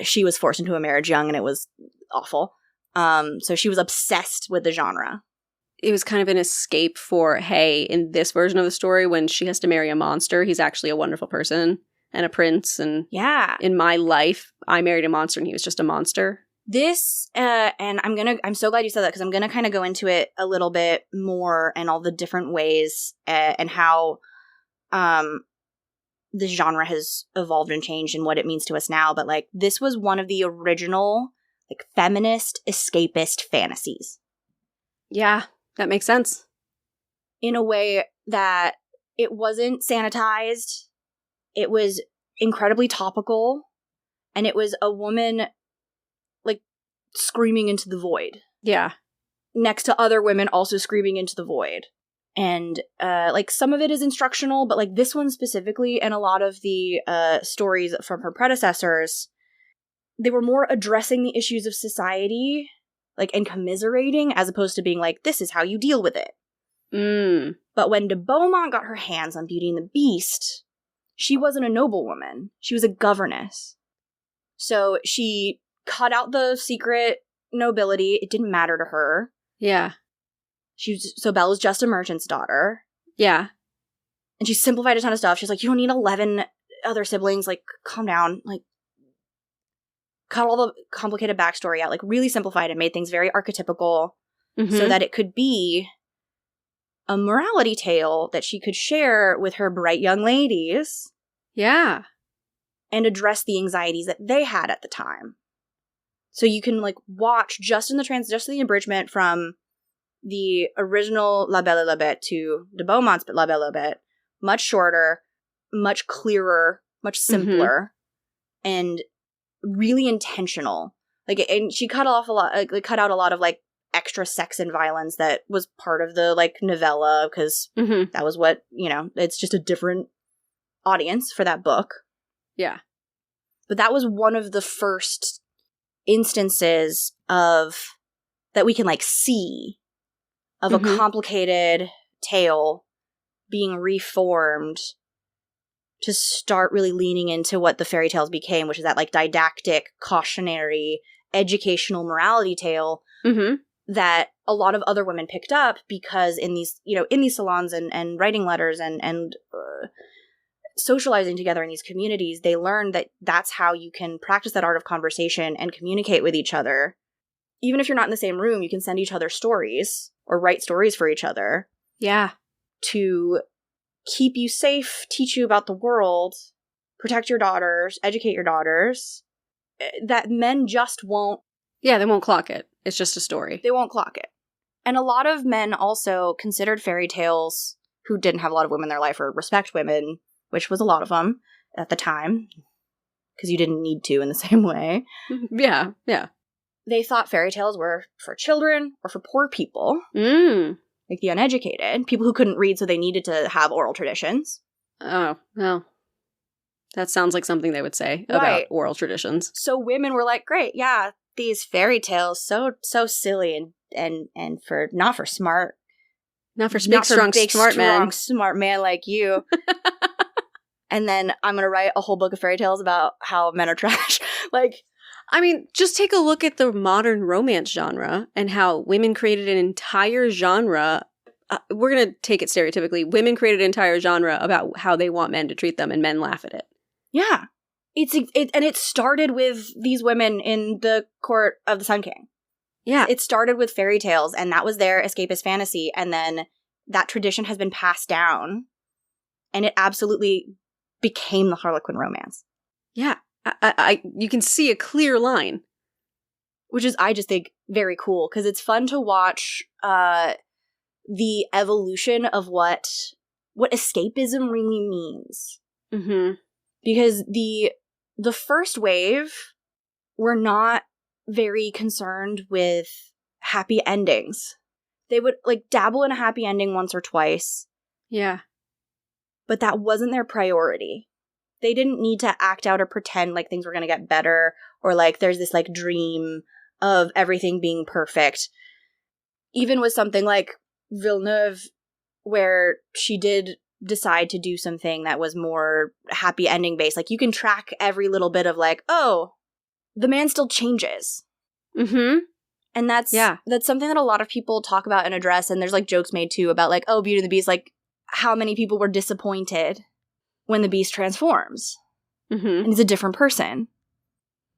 she was forced into a marriage young and it was awful. So she was obsessed with the genre. It was kind of an escape for, hey, in this version of the story, when she has to marry a monster, he's actually a wonderful person and a prince. And yeah, in my life, I married a monster and he was just a monster. This, and I'm so glad you said that because I'm going to kind of go into it a little bit more and all the different ways and how this genre has evolved and changed and what it means to us now. But like, this was one of the original like feminist escapist fantasies. Yeah, that makes sense. In a way that it wasn't sanitized, it was incredibly topical, and it was a woman screaming into the void. Yeah. Next to other women also screaming into the void. And, like, some of it is instructional, but, like, this one specifically, and a lot of the stories from her predecessors, they were more addressing the issues of society, like, and commiserating, as opposed to being like, this is how you deal with it. Mm. But when de Beaumont got her hands on Beauty and the Beast, she wasn't a noblewoman. She was a governess. So she cut out the secret nobility. It didn't matter to her. Yeah. So Belle's just a merchant's daughter. Yeah. And she simplified a ton of stuff. She's like, you don't need 11 other siblings. Like, calm down. Like, cut all the complicated backstory out. Like, really simplified and made things very archetypical so that it could be a morality tale that she could share with her bright young ladies. Yeah. And address the anxieties that they had at the time. So you can, like, watch just the abridgment from the original La Belle et la Bête to de Beaumont's La Belle et la Bête. Much shorter, much clearer, much simpler, and really intentional. Like, and she cut out a lot of, like, extra sex and violence that was part of the, like, novella, because that was what, you know, it's just a different audience for that book. Yeah. But that was one of the first instances of that we can like see of a complicated tale being reformed to start really leaning into what the fairy tales became, which is that like didactic, cautionary, educational morality tale that a lot of other women picked up because in these salons and writing letters and socializing together in these communities, they learned that that's how you can practice that art of conversation and communicate with each other. Even if you're not in the same room, you can send each other stories or write stories for each other. Yeah. To keep you safe, teach you about the world, protect your daughters, educate your daughters, that men just won't. Yeah, they won't clock it. It's just a story. They won't clock it. And a lot of men also considered fairy tales who didn't have a lot of women in their life or respect women, which was a lot of them at the time, because you didn't need to in the same way. Yeah, yeah. They thought fairy tales were for children or for poor people, like the uneducated, people who couldn't read, so they needed to have oral traditions. Oh, well, that sounds like something they would say about oral traditions. So women were like, great, yeah, these fairy tales, so silly and for not for smart. Not for big, strong, smart man like you. And then I'm going to write a whole book of fairy tales about how men are trash. Like, I mean, just take a look at the modern romance genre and how women created an entire genre. We're going to take it stereotypically. Women created an entire genre about how they want men to treat them, and men laugh at it. Yeah. It started with these women in the court of the Sun King. Yeah. It started with fairy tales, and that was their escapist fantasy. And then that tradition has been passed down, and it absolutely became the Harlequin romance. Yeah. you can see a clear line. Which is, I just think, very cool, because it's fun to watch the evolution of what escapism really means. Mm-hmm. Because the first wave were not very concerned with happy endings. They would, like, dabble in a happy ending once or twice. Yeah. But that wasn't their priority. They didn't need to act out or pretend like things were going to get better, or like there's this, like, dream of everything being perfect. Even with something like Villeneuve, where she did decide to do something that was more happy ending based, like, you can track every little bit of, like, oh, the man still changes. Mm-hmm. And that's something that a lot of people talk about and address, and there's, like, jokes made too about, like, oh, Beauty and the Beast, like, how many people were disappointed when the Beast transforms. Mm-hmm. And he's a different person.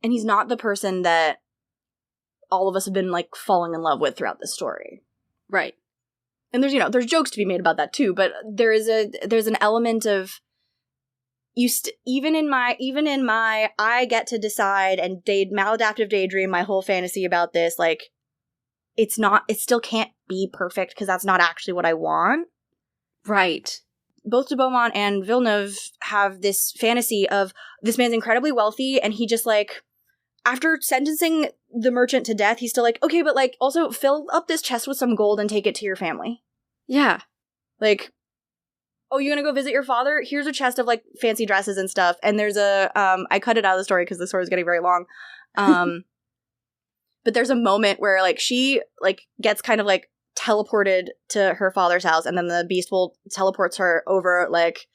And he's not the person that all of us have been, like, falling in love with throughout the story. Right. And there's, there's jokes to be made about that too, but there's an element of even in my I get to decide and maladaptive daydream my whole fantasy about this, like, it still can't be perfect because that's not actually what I want. Right. Both de Beaumont and Villeneuve have this fantasy of this man's incredibly wealthy, and he just, like, after sentencing the merchant to death, he's still like, okay, but, like, also fill up this chest with some gold and take it to your family. Yeah. Like, oh, you gonna go visit your father? Here's a chest of, like, fancy dresses and stuff. And there's I cut it out of the story because the story is getting very long. But there's a moment where, like, she, like, gets kind of, like, teleported to her father's house, and then the Beast will teleports her over, like,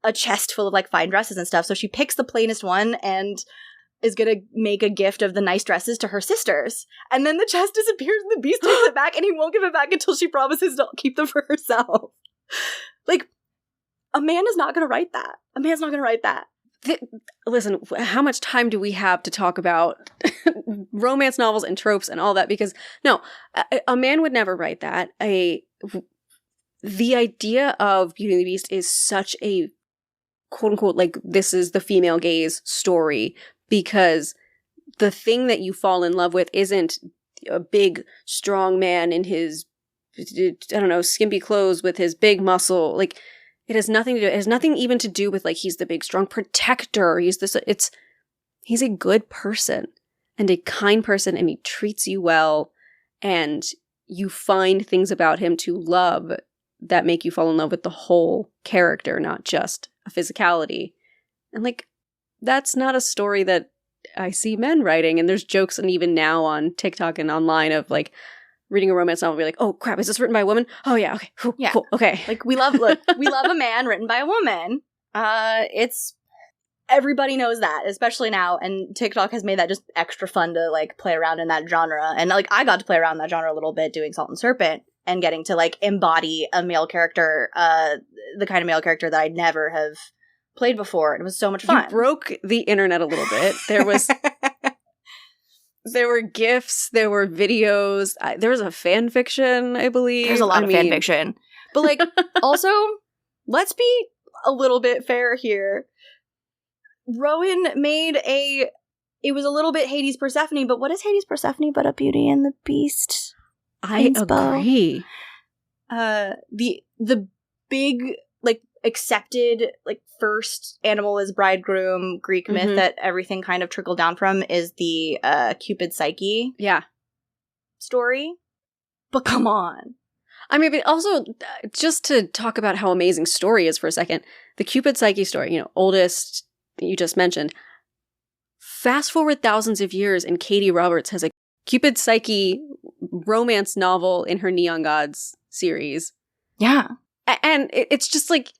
a chest full of, like, fine dresses and stuff. So she picks the plainest one and is gonna make a gift of the nice dresses to her sisters. And then the chest disappears and the Beast takes it back, and he won't give it back until she promises to keep them for herself. Like, a man is not gonna write that. A man's not gonna write that. Listen, how much time do we have to talk about romance novels and tropes and all that? Because, no, a man would never write that. The idea of Beauty and the Beast is such a, quote-unquote, like, this is the female gaze story, because the thing that you fall in love with isn't a big, strong man in his, I don't know, skimpy clothes with his big muscle. Like, it has nothing to do, it has nothing even to do with, like, he's the big, strong protector. He's a good person and a kind person, and he treats you well, and you find things about him to love that make you fall in love with the whole character, not just a physicality. And, like, that's not a story that I see men writing. And there's jokes, and even now on TikTok and online, of, like, reading a romance novel, be like, oh crap, is this written by a woman? Oh yeah, okay, cool, yeah. Cool, okay. Like, we love a man written by a woman. It's, everybody knows that, especially now, and TikTok has made that just extra fun to, like, play around in that genre. And, like, I got to play around in that genre a little bit doing Salt and Serpent, and getting to, like, embody a male character, the kind of male character that I'd never have played before. It was so much fun. You broke the internet a little bit. There was there were GIFs, there were videos, there was a fan fiction, I believe. There's a lot of fan fiction. But, like, also, let's be a little bit fair here. Rowan made it was a little bit Hades Persephone, but what is Hades Persephone but a Beauty and the Beast? I agree. The big, like, accepted, like, first animal is bridegroom Greek myth that everything kind of trickled down from is the Cupid Psyche story. But come on. I mean, but also, just to talk about how amazing story is for a second, the Cupid Psyche story, oldest, you just mentioned, fast forward thousands of years, and Katie Roberts has a Cupid Psyche romance novel in her Neon Gods series. Yeah. And it's just like,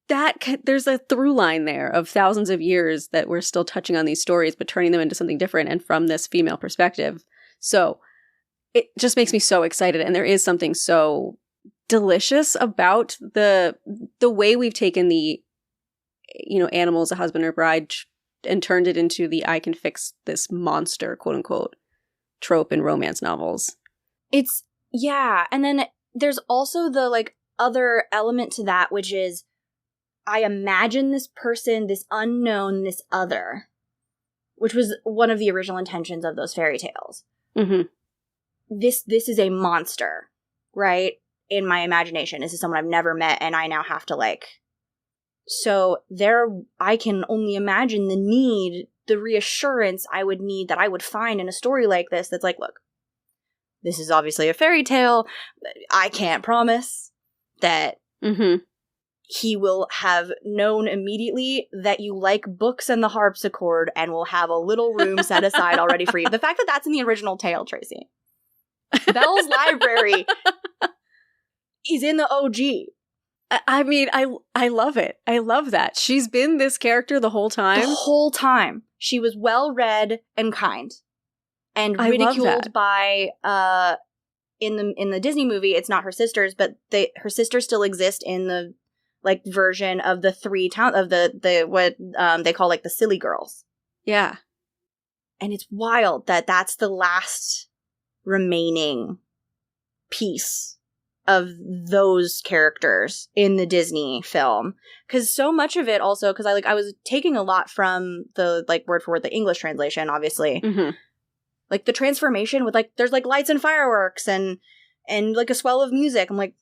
that there's a through line there of thousands of years that we're still touching on these stories, but turning them into something different and from this female perspective. So it just makes me so excited. And there is something so delicious about the way we've taken the, animal as a husband or bride and turned it into the I can fix this monster, quote unquote, trope in romance novels. It's, yeah. And then there's also the, like, other element to that, which is, I imagine this person, this unknown, this other. which was one of the original intentions of those fairy tales. Mm-hmm. This is a monster, right? In my imagination. This is someone I've never met, and I now have to, like... So I can only imagine the reassurance I would need, that I would find in a story like this, that's like, look, this is obviously a fairy tale. I can't promise that he will have known immediately that you like books and the harpsichord and will have a little room set aside already for you. The fact that that's in the original tale, Tracy. Belle's library is in the OG. I mean, I love it. I love that. She's been this character the whole time. The whole time. She was well-read and kind. And ridiculed by, in the Disney movie, it's not her sisters, but her sisters still exist in the, like, version of the what they call, like, the silly girls. Yeah. And it's wild that that's the last remaining piece of those characters in the Disney film, because so much of it also, because I was taking a lot from the, like, word for word, the English translation, obviously, like the transformation with, like, there's, like, lights and fireworks and like a swell of music. I'm like,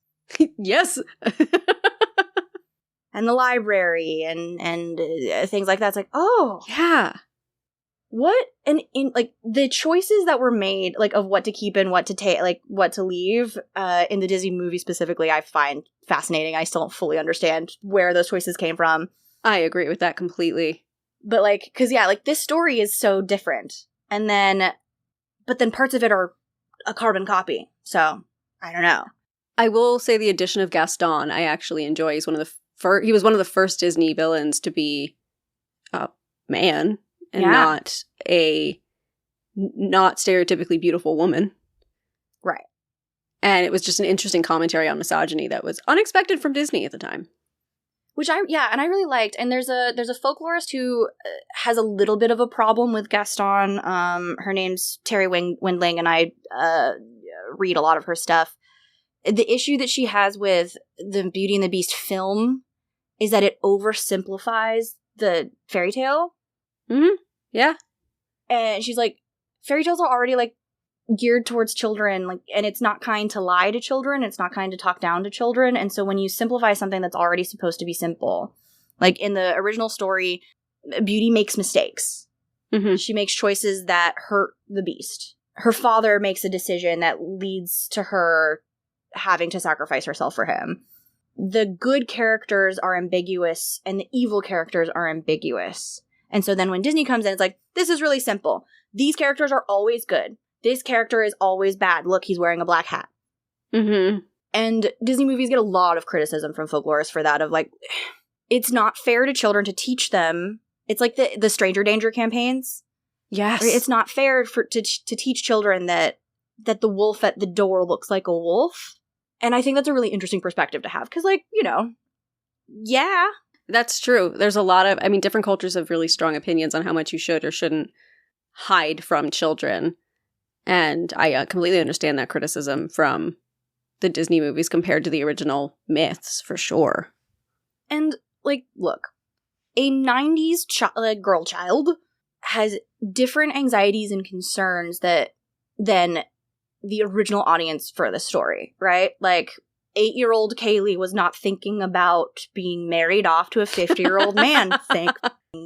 yes. And the library and things like that. It's like, oh yeah. What? And in, like, the choices that were made, like, of what to keep and what to take, like, what to leave, in the Disney movie specifically, I find fascinating. I still don't fully understand where those choices came from. I agree with that completely. But, like, because, yeah, like, this story is so different. But then parts of it are a carbon copy. So, I don't know. I will say the addition of Gaston, I actually enjoy. He's he was one of the first Disney villains to be a man. And not stereotypically beautiful woman. Right. And it was just an interesting commentary on misogyny that was unexpected from Disney at the time. Which I really liked. And there's a folklorist who has a little bit of a problem with Gaston. Her name's Terry Windling, and I read a lot of her stuff. The issue that she has with the Beauty and the Beast film is that it oversimplifies the fairy tale. Mm-hmm. Yeah. And she's like, fairy tales are already, like, geared towards children, like, and it's not kind to lie to children, it's not kind to talk down to children, and so when you simplify something that's already supposed to be simple, like in the original story, Beauty makes mistakes. She makes choices that hurt the Beast. Her father makes a decision that leads to her having to sacrifice herself for him. The good characters are ambiguous, and the evil characters are ambiguous. And so then when Disney comes in, it's like, this is really simple. These characters are always good. This character is always bad. Look, he's wearing a black hat. And Disney movies get a lot of criticism from folklorists for that, of, like, it's not fair to children to teach them. It's like the Stranger Danger campaigns. Yes. It's not fair to teach children that the wolf at the door looks like a wolf. And I think that's a really interesting perspective to have. Because, like, you know, yeah. That's true. There's a lot of, I mean, different cultures have really strong opinions on how much you should or shouldn't hide from children. And I completely understand that criticism from the Disney movies compared to the original myths, for sure. And, like, look, a 90s girl child has different anxieties and concerns than the original audience for the story, right? Like, 8-year-old Kailey was not thinking about being married off to a 50-year-old man. Thank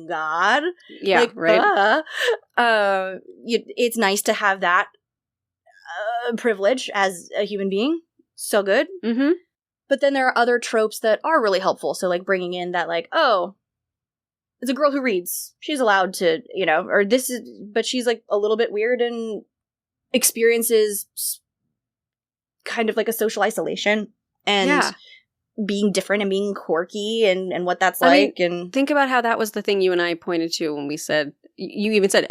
God. Yeah, like, right. It's nice to have that privilege as a human being. So good. But then there are other tropes that are really helpful. So, like, bringing in that, like, oh, it's a girl who reads. She's allowed to, you know, or this is, but she's, like, a little bit weird and experiences kind of like a social isolation and being different and being quirky and what that's like. And think about how that was the thing you and I pointed to when we said, you even said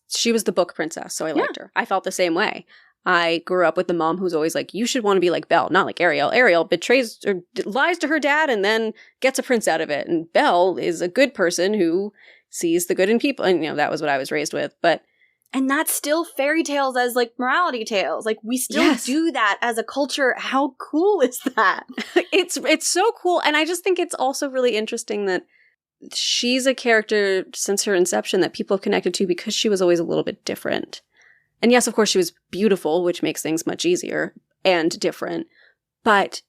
she was the book princess, so I liked her. I felt the same way. I grew up with the mom who's always like, you should want to be like Belle, not like Ariel. Ariel betrays or lies to her dad and then gets a prince out of it. And Belle is a good person who sees the good in people. And, you know, that was what I was raised with. And that's still fairy tales as, like, morality tales. Like, we still do that as a culture. How cool is that? It's so cool. And I just think it's also really interesting that she's a character since her inception that people have connected to because she was always a little bit different. And yes, of course, she was beautiful, which makes things much easier and different. But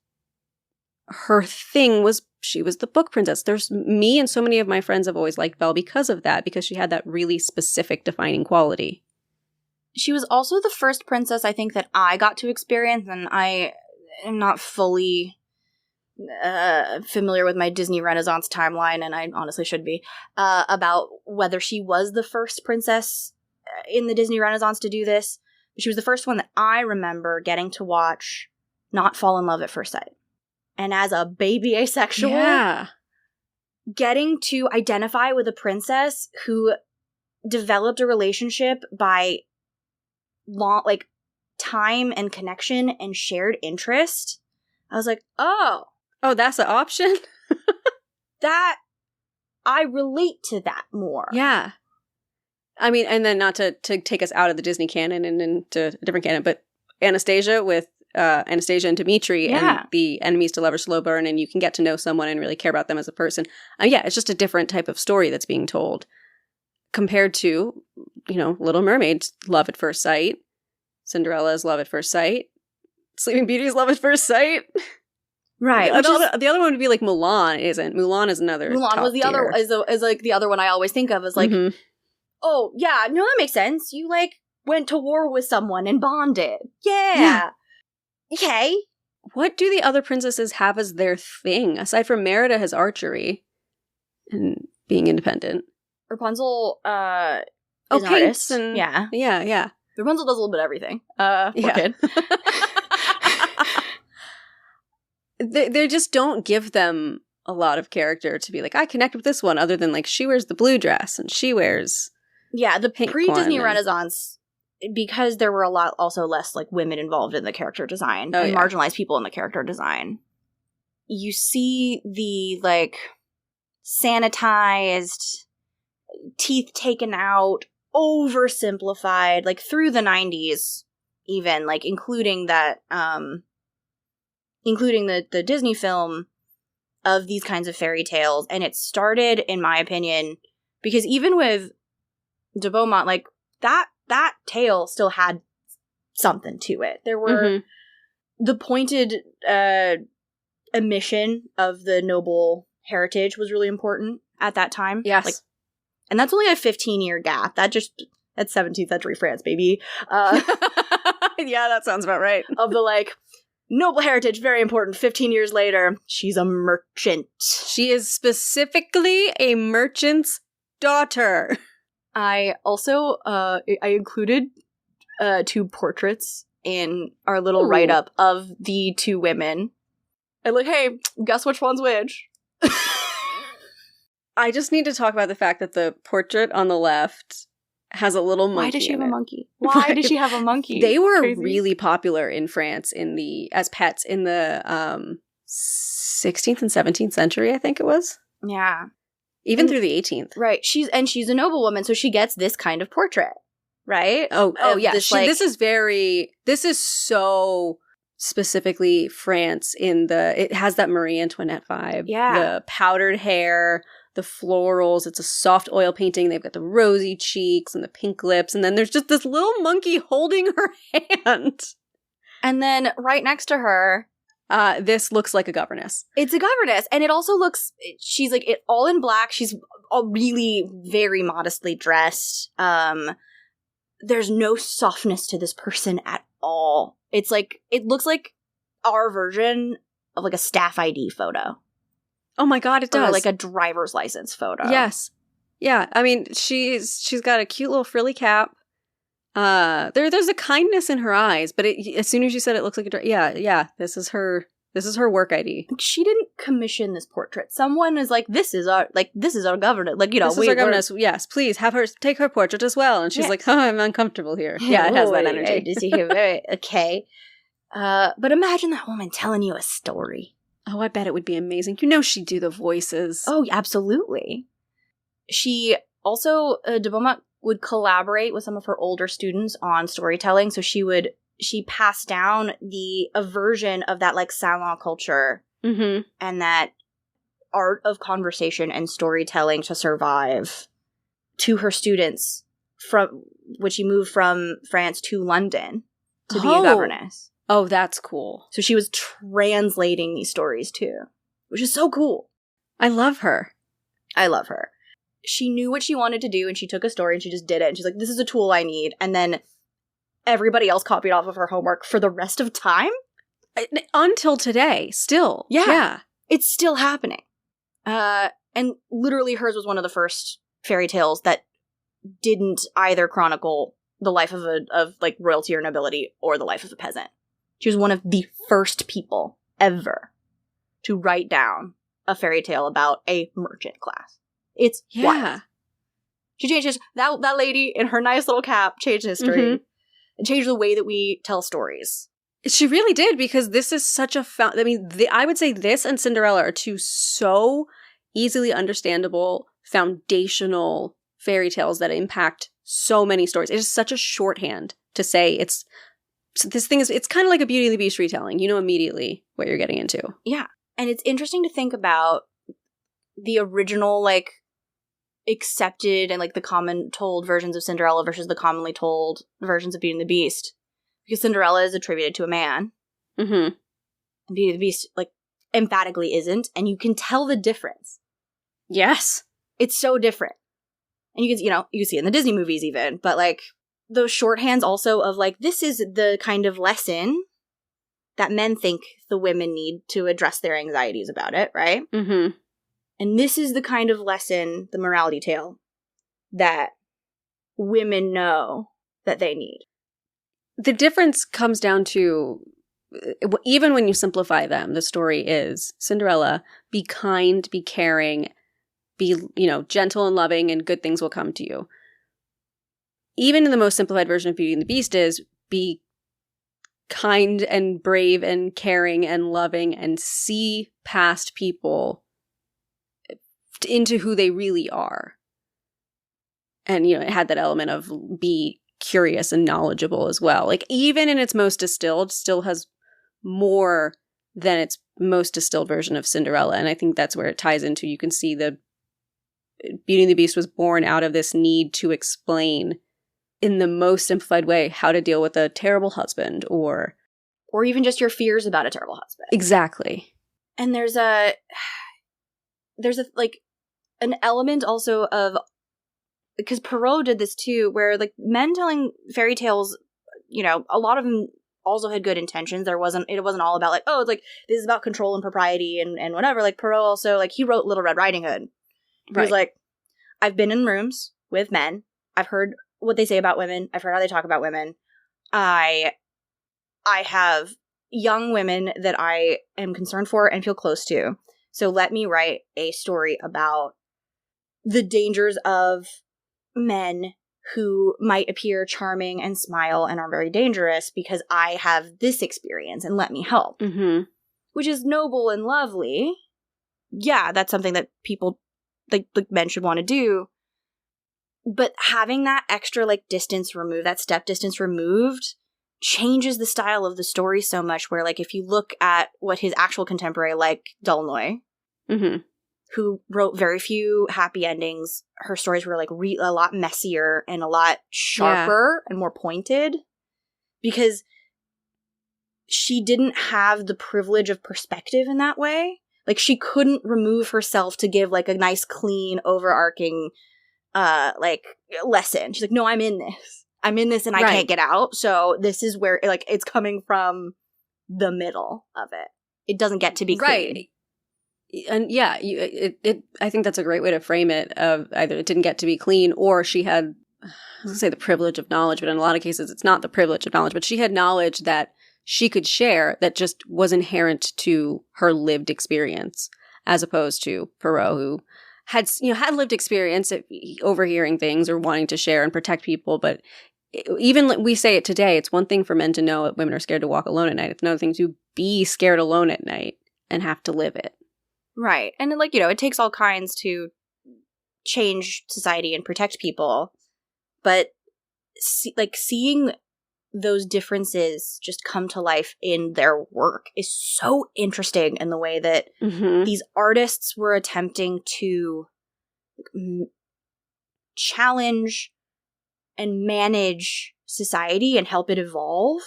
her thing was she was the book princess. There's me and so many of my friends have always liked Belle because of that, because she had that really specific defining quality. She was also the first princess, I think, that I got to experience, and I am not fully familiar with my Disney Renaissance timeline, and I honestly should be, about whether she was the first princess in the Disney Renaissance to do this. But she was the first one that I remember getting to watch not fall in love at first sight. And as a baby asexual, getting to identify with a princess who developed a relationship by time and connection and shared interest, I was like, oh, that's an option? that, I relate to that more. Yeah. I mean, and then not to take us out of the Disney canon and into a different canon, but Anastasia with Anastasia and Dimitri and the enemies to lovers slow burn, and you can get to know someone and really care about them as a person. It's just a different type of story that's being told compared to, Little Mermaid's love at first sight, Cinderella's love at first sight, Sleeping Beauty's love at first sight. Right. The other one would be like Mulan, isn't? Mulan is another. Mulan was the other, is like the other one I always think of as like, oh yeah, no, that makes sense. You like went to war with someone and bonded. Yeah. Okay. What do the other princesses have as their thing aside from Merida has archery and being independent? Rapunzel, is an paints artist. And yeah. Rapunzel does a little bit of everything. Poor kid. They just don't give them a lot of character to be like, I connect with this one, other than like she wears the blue dress and she wears the pre-Disney Renaissance, because there were a lot also less like women involved in the character design and marginalized people in the character design. You see the like sanitized, teeth taken out, oversimplified, like through the 90s, even like including that, including the Disney film of these kinds of fairy tales. And it started, in my opinion, because even with de Beaumont, like that tale still had something to it. There were the pointed omission of the noble heritage was really important at that time. Yes. And that's only a 15-year gap. That's 17th century France, baby. Yeah, that sounds about right. Of the noble heritage, very important. 15 years later, she's a merchant. She is specifically a merchant's daughter. I also, I included 2 portraits in our little write-up of the 2 women. And hey, guess which one's which? I just need to talk about the fact that the portrait on the left has a little monkey. Why does she have a monkey? Why does she have a monkey? They were really popular in France as pets in the 16th and 17th century, I think it was. Yeah. Even through the 18th. Right. She's a noblewoman, so she gets this kind of portrait, right? Oh yeah. This is so specifically France it has that Marie Antoinette vibe. Yeah. The powdered hair, the florals, it's a soft oil painting. They've got the rosy cheeks and the pink lips, and then there's just this little monkey holding her hand. And then right next to her, this looks like a governess. It's a governess. And it also looks, she's it all in black. She's all really very modestly dressed. There's no softness to this person at all. It's it looks like our version of a staff ID photo. Oh my God, it does. Or a driver's license photo. Yes. Yeah. I mean, she's got a cute little frilly cap. There's a kindness in her eyes, but as soon as you said it looks like this is her work ID. She didn't commission this portrait. Someone is this is our governess. This is our governess. Yes, please have her take her portrait as well. And she's I'm uncomfortable here. Yeah, it has that energy. Very okay. But imagine that woman telling you a story. Oh, I bet it would be amazing. She'd do the voices. Oh, absolutely. She also, de Beaumont would collaborate with some of her older students on storytelling. So she passed down a version of that salon culture and that art of conversation and storytelling to survive to her students from when she moved from France to London to be a governess. Oh, that's cool. So she was translating these stories too, which is so cool. I love her. I love her. She knew what she wanted to do, and she took a story and she just did it. And she's like, this is a tool I need. And then everybody else copied off of her homework for the rest of time? Until today, still. Yeah. It's still happening. And literally hers was one of the first fairy tales that didn't either chronicle the life of like royalty or nobility or the life of a peasant. She was one of the first people ever to write down a fairy tale about a merchant class. It's wild. She changed that lady in her nice little cap changed history and changed the way that we tell stories. She really did, because this is such a I would say this and Cinderella are two so easily understandable, foundational fairy tales that impact so many stories. It is such a shorthand to say it's kind of like a Beauty and the Beast retelling. You know immediately what you're getting into. Yeah. And it's interesting to think about the original, like, accepted and, like, the common told versions of Cinderella versus the commonly told versions of Beauty and the Beast. Because Cinderella is attributed to a man. Mm-hmm. And Beauty and the Beast, like, emphatically isn't. And you can tell the difference. Yes. It's so different. And you can see it in the Disney movies even. But, like, those shorthands also of, like, this is the kind of lesson that men think the women need to address their anxieties about it, right? Mm-hmm. And this is the kind of lesson, the morality tale, that women know that they need. The difference comes down to, even when you simplify them, the story is Cinderella, be kind, be caring, be, gentle and loving, and good things will come to you. Even in the most simplified version of Beauty and the Beast is be kind and brave and caring and loving and see past people into who they really are. And, it had that element of be curious and knowledgeable as well. Like, even in its most distilled, still has more than its most distilled version of Cinderella. And I think that's where it ties into. You can see the Beauty and the Beast was born out of this need to explain in the most simplified way how to deal with a terrible husband or even just your fears about a terrible husband. Exactly. And there's like an element also of, because Perrault did this too, where like men telling fairy tales, a lot of them also had good intentions. It wasn't all about like, oh, it's like this is about control and propriety and whatever. Like Perrault also, like, he wrote Little Red Riding Hood. He was like, I've been in rooms with men. I've heard what they say about women. I've heard how they talk about women. I have young women that I am concerned for and feel close to. So let me write a story about the dangers of men who might appear charming and smile and are very dangerous because I have this experience and let me help. Mm-hmm. Which is noble and lovely. Yeah, that's something that people, like men should want to do. But having that extra, like, distance removed, that step distance removed, changes the style of the story so much where, like, if you look at what his actual contemporary, like D'Aulnoy, who wrote very few happy endings, her stories were, like, a lot messier and a lot sharper and more pointed because she didn't have the privilege of perspective in that way. Like, she couldn't remove herself to give, like, a nice, clean, overarching lesson. She's like, no, I'm in this and I can't get out. So this is where, like, it's coming from the middle of it. It doesn't get to be clean. Right. And yeah, I think that's a great way to frame it, of either it didn't get to be clean or she had, I was going to say the privilege of knowledge, but in a lot of cases it's not the privilege of knowledge, but she had knowledge that she could share that just was inherent to her lived experience, as opposed to Perrault, who had lived experience at overhearing things or wanting to share and protect people. But even we say it today, it's one thing for men to know that women are scared to walk alone at night. It's another thing to be scared alone at night and have to live it. Right. And, like, it takes all kinds to change society and protect people. But, seeing those differences just come to life in their work is so interesting, in the way that these artists were attempting to challenge and manage society and help it evolve.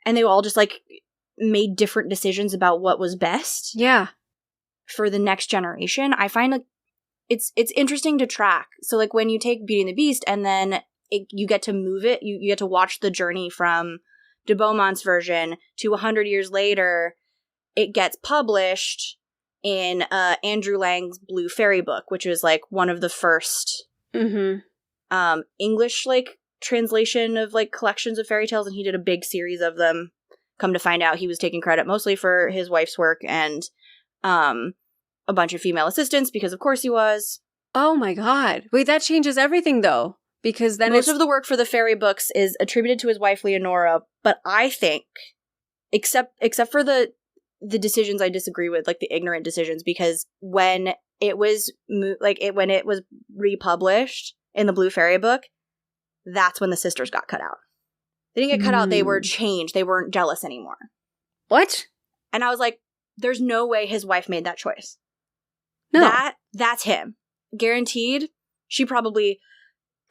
And they all just like made different decisions about what was best. Yeah. For the next generation. I find like it's interesting to track. So like when you take Beauty and the Beast and then you get to move it, you get to watch the journey from de Beaumont's version to 100 years later, it gets published in Andrew Lang's Blue Fairy book, which is like one of the first English like translation of like collections of fairy tales, and he did a big series of them. Come to find out, he was taking credit mostly for his wife's work and a bunch of female assistants, because of course he was. Oh my god. Wait, that changes everything though. Because then most of the work for the fairy books is attributed to his wife Leonora, but I think, except for the decisions I disagree with, like the ignorant decisions, because when it was when it was republished in the Blue Fairy book, that's when the sisters got cut out. They didn't get cut out, they were changed. They weren't jealous anymore. What? And I was like, there's no way his wife made that choice. No. That's him. Guaranteed. She probably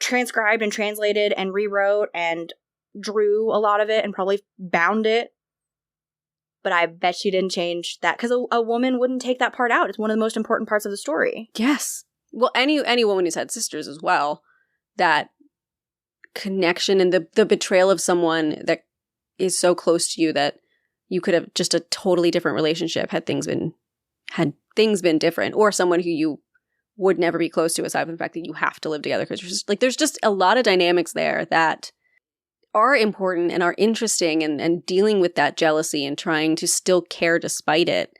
transcribed and translated and rewrote and drew a lot of it and probably bound it. But I bet she didn't change that, because a woman wouldn't take that part out. It's one of the most important parts of the story. Yes. Well, any woman who's had sisters as well, that connection and the betrayal of someone that is so close to you that you could have just a totally different relationship had things been different, or someone who you would never be close to, aside from the fact that you have to live together, because there's just a lot of dynamics there that are important and are interesting, and dealing with that jealousy and trying to still care despite it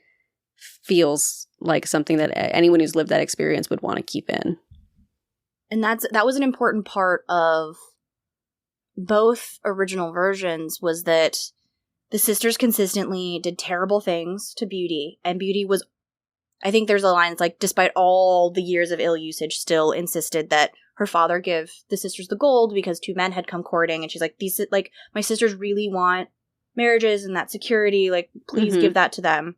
feels like something that anyone who's lived that experience would want to keep in. And that was an important part of both original versions, was that the sisters consistently did terrible things to Beauty, and Beauty was, I think there's a line that's like, despite all the years of ill usage, still insisted that her father give the sisters the gold because two men had come courting, and she's like, these, like, my sisters really want marriages and that security, like, please give that to them.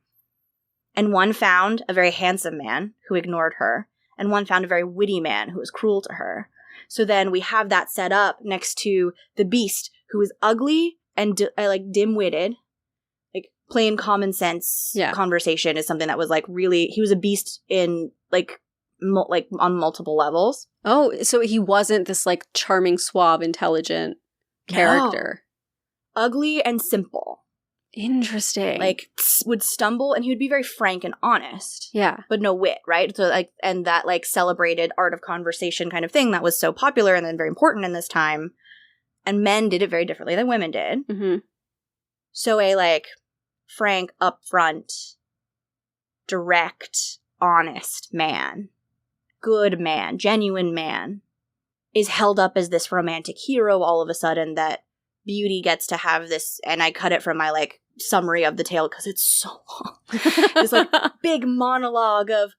And one found a very handsome man who ignored her, and one found a very witty man who was cruel to her. So then we have that set up next to the Beast, who is ugly and like dim-witted. Like plain common sense conversation is something that was like really, he was a beast in like on multiple levels. Oh, so he wasn't this like charming, suave, intelligent character. No. Ugly and simple. Interesting. Like would stumble, and he would be very frank and honest. Yeah. But no wit, right? So like, and that like celebrated art of conversation kind of thing that was so popular and then very important in this time. And men did it very differently than women did. So a like frank, upfront, direct, honest man, good man, genuine man, is held up as this romantic hero all of a sudden, that Beauty gets to have this, and I cut it from my like summary of the tale because it's so long. This like big monologue of,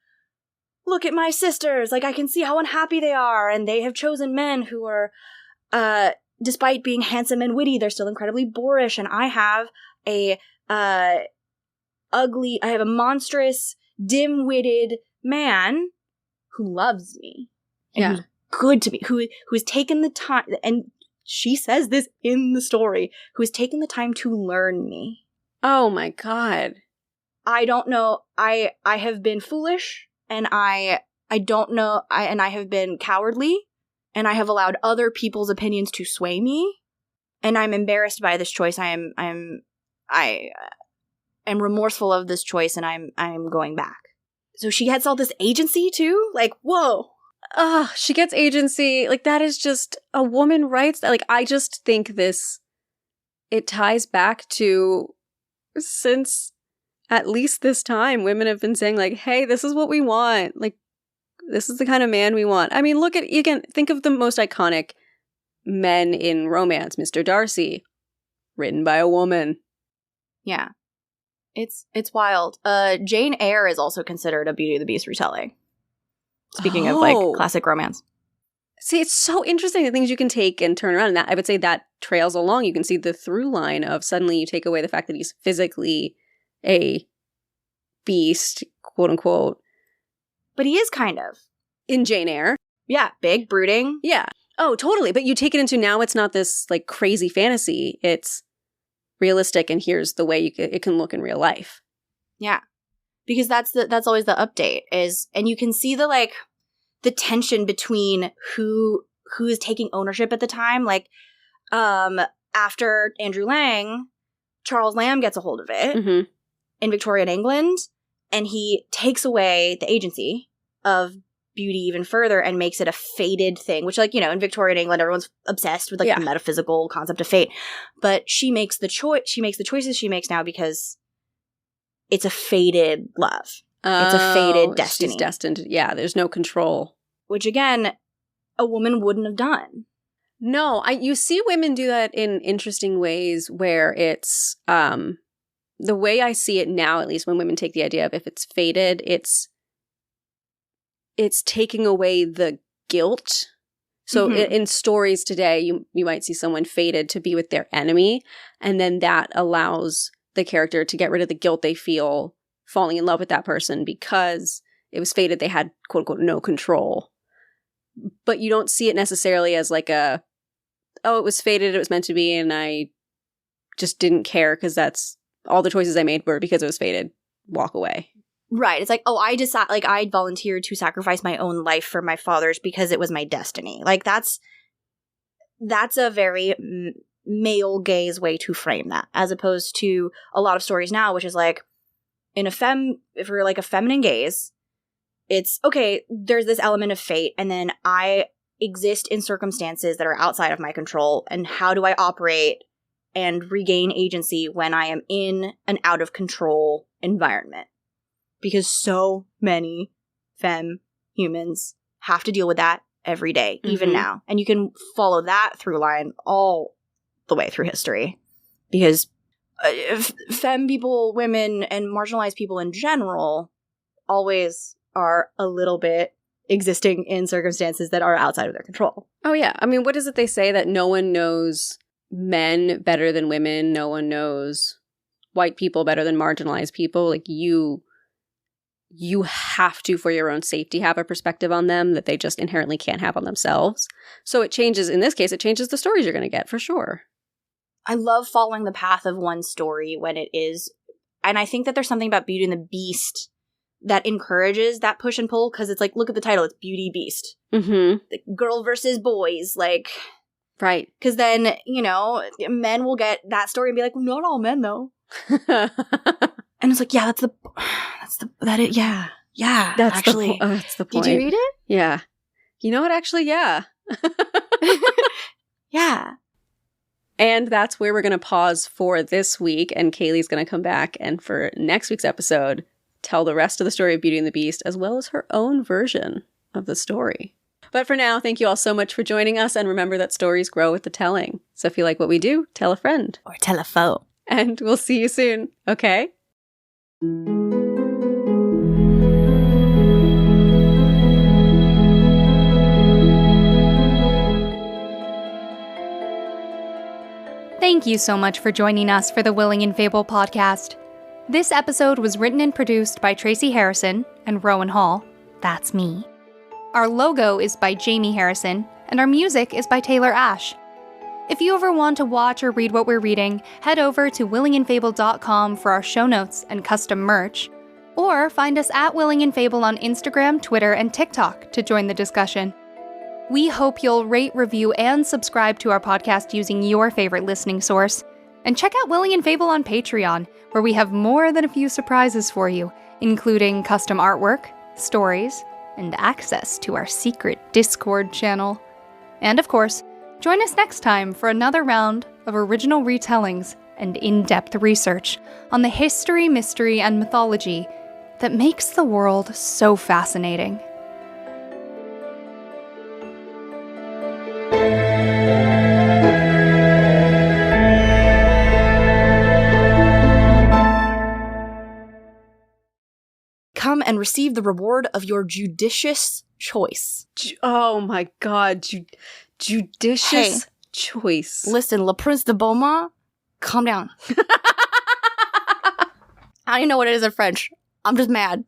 look at my sisters, like I can see how unhappy they are, and they have chosen men who are, despite being handsome and witty, they're still incredibly boorish, and I have a monstrous, dim-witted man who loves me and who's good to me, who has taken the time, and she says this in the story, who has taken the time to learn me. Oh my god. I don't know. I have been foolish, and I don't know. I have been cowardly, and I have allowed other people's opinions to sway me, and I'm embarrassed by this choice. I am remorseful of this choice, and I'm going back. So she gets all this agency too. Like, whoa. She gets agency. Like, that is just, a woman writes that. Like, I just think it ties back to, since at least this time, women have been saying like, hey, this is what we want. Like, this is the kind of man we want. I mean, think of the most iconic men in romance. Mr. Darcy, written by a woman. Yeah. It's wild. Jane Eyre is also considered a Beauty and the Beast retelling. Speaking of like classic romance. See, it's so interesting the things you can take and turn around. And that, I would say that trails along. You can see the through line of suddenly you take away the fact that he's physically a beast, quote unquote. But he is kind of. In Jane Eyre. Yeah, big, brooding. Yeah. Oh, totally. But you take it into now it's not this like crazy fantasy. It's realistic and here's the way it can look in real life. Yeah. Because that's always the update is, and you can see the tension between who is taking ownership at the time. Like, after Andrew Lang, Charles Lamb gets a hold of it in Victorian England, and he takes away the agency of beauty even further and makes it a fated thing, which, like, you know, in Victorian England, everyone's obsessed with like the metaphysical concept of fate. But she makes the choices she makes now because it's a fated love. It's a fated destiny. She's destined. Yeah, there's no control. Which, again, a woman wouldn't have done. No, you see women do that in interesting ways where it's, the way I see it now, at least when women take the idea of if it's fated, it's taking away the guilt. So in stories today, you might see someone fated to be with their enemy, and then that allows the character to get rid of the guilt they feel falling in love with that person because it was fated they had, quote unquote, no control. But you don't see it necessarily as like it was fated, it was meant to be, and I just didn't care because that's all the choices I made were because it was fated. Walk away. Right. It's like, I volunteered to sacrifice my own life for my father's because it was my destiny. Like, that's a very male gaze way to frame that, as opposed to a lot of stories now, which is like, if we're like a feminine gaze, it's, okay, there's this element of fate, and then I exist in circumstances that are outside of my control, and how do I operate and regain agency when I am in an out of control environment? Because so many femme humans have to deal with that every day, even now. And you can follow that through line all the way through history. Because femme people, women, and marginalized people in general always are a little bit existing in circumstances that are outside of their control. Oh, yeah. I mean, what is it they say that no one knows men better than women? No one knows white people better than marginalized people. Like, you have to, for your own safety, have a perspective on them that they just inherently can't have on themselves. So it changes, in this case, it changes the stories you're going to get, for sure. I love following the path of one story when it is, and I think that there's something about Beauty and the Beast that encourages that push and pull, because it's like, look at the title, it's Beauty Beast. Like, girl versus boys, like... Right. Because then, you know, men will get that story and be like, not all men, though. And it's like, yeah, that's actually. That's the point. Did you read it? Yeah. You know what? Actually, yeah. Yeah. And that's where we're going to pause for this week. And Kailey's going to come back and for next week's episode, tell the rest of the story of Beauty and the Beast, as well as her own version of the story. But for now, thank you all so much for joining us. And remember that stories grow with the telling. So if you like what we do, tell a friend. Or tell a foe. And we'll see you soon. Okay? Thank you so much for joining us for the Willing and Fable podcast. This episode was written and produced by Tracy Harrison and Rowan Hall. That's me. Our logo is by Jamie Harrison, and our music is by Taylor Ash. If you ever want to watch or read what we're reading, head over to willingandfable.com for our show notes and custom merch, or find us at Willing and Fable on Instagram, Twitter, and TikTok to join the discussion. We hope you'll rate, review, and subscribe to our podcast using your favorite listening source. And check out Willing and Fable on Patreon, where we have more than a few surprises for you, including custom artwork, stories, and access to our secret Discord channel. And of course, join us next time for another round of original retellings and in-depth research on the history, mystery, and mythology that makes the world so fascinating. Come and receive the reward of your judicious choice. Oh my god, judicious choice. Listen, Le Prince de Beaumont, calm down. I don't even know what it is in French. I'm just mad.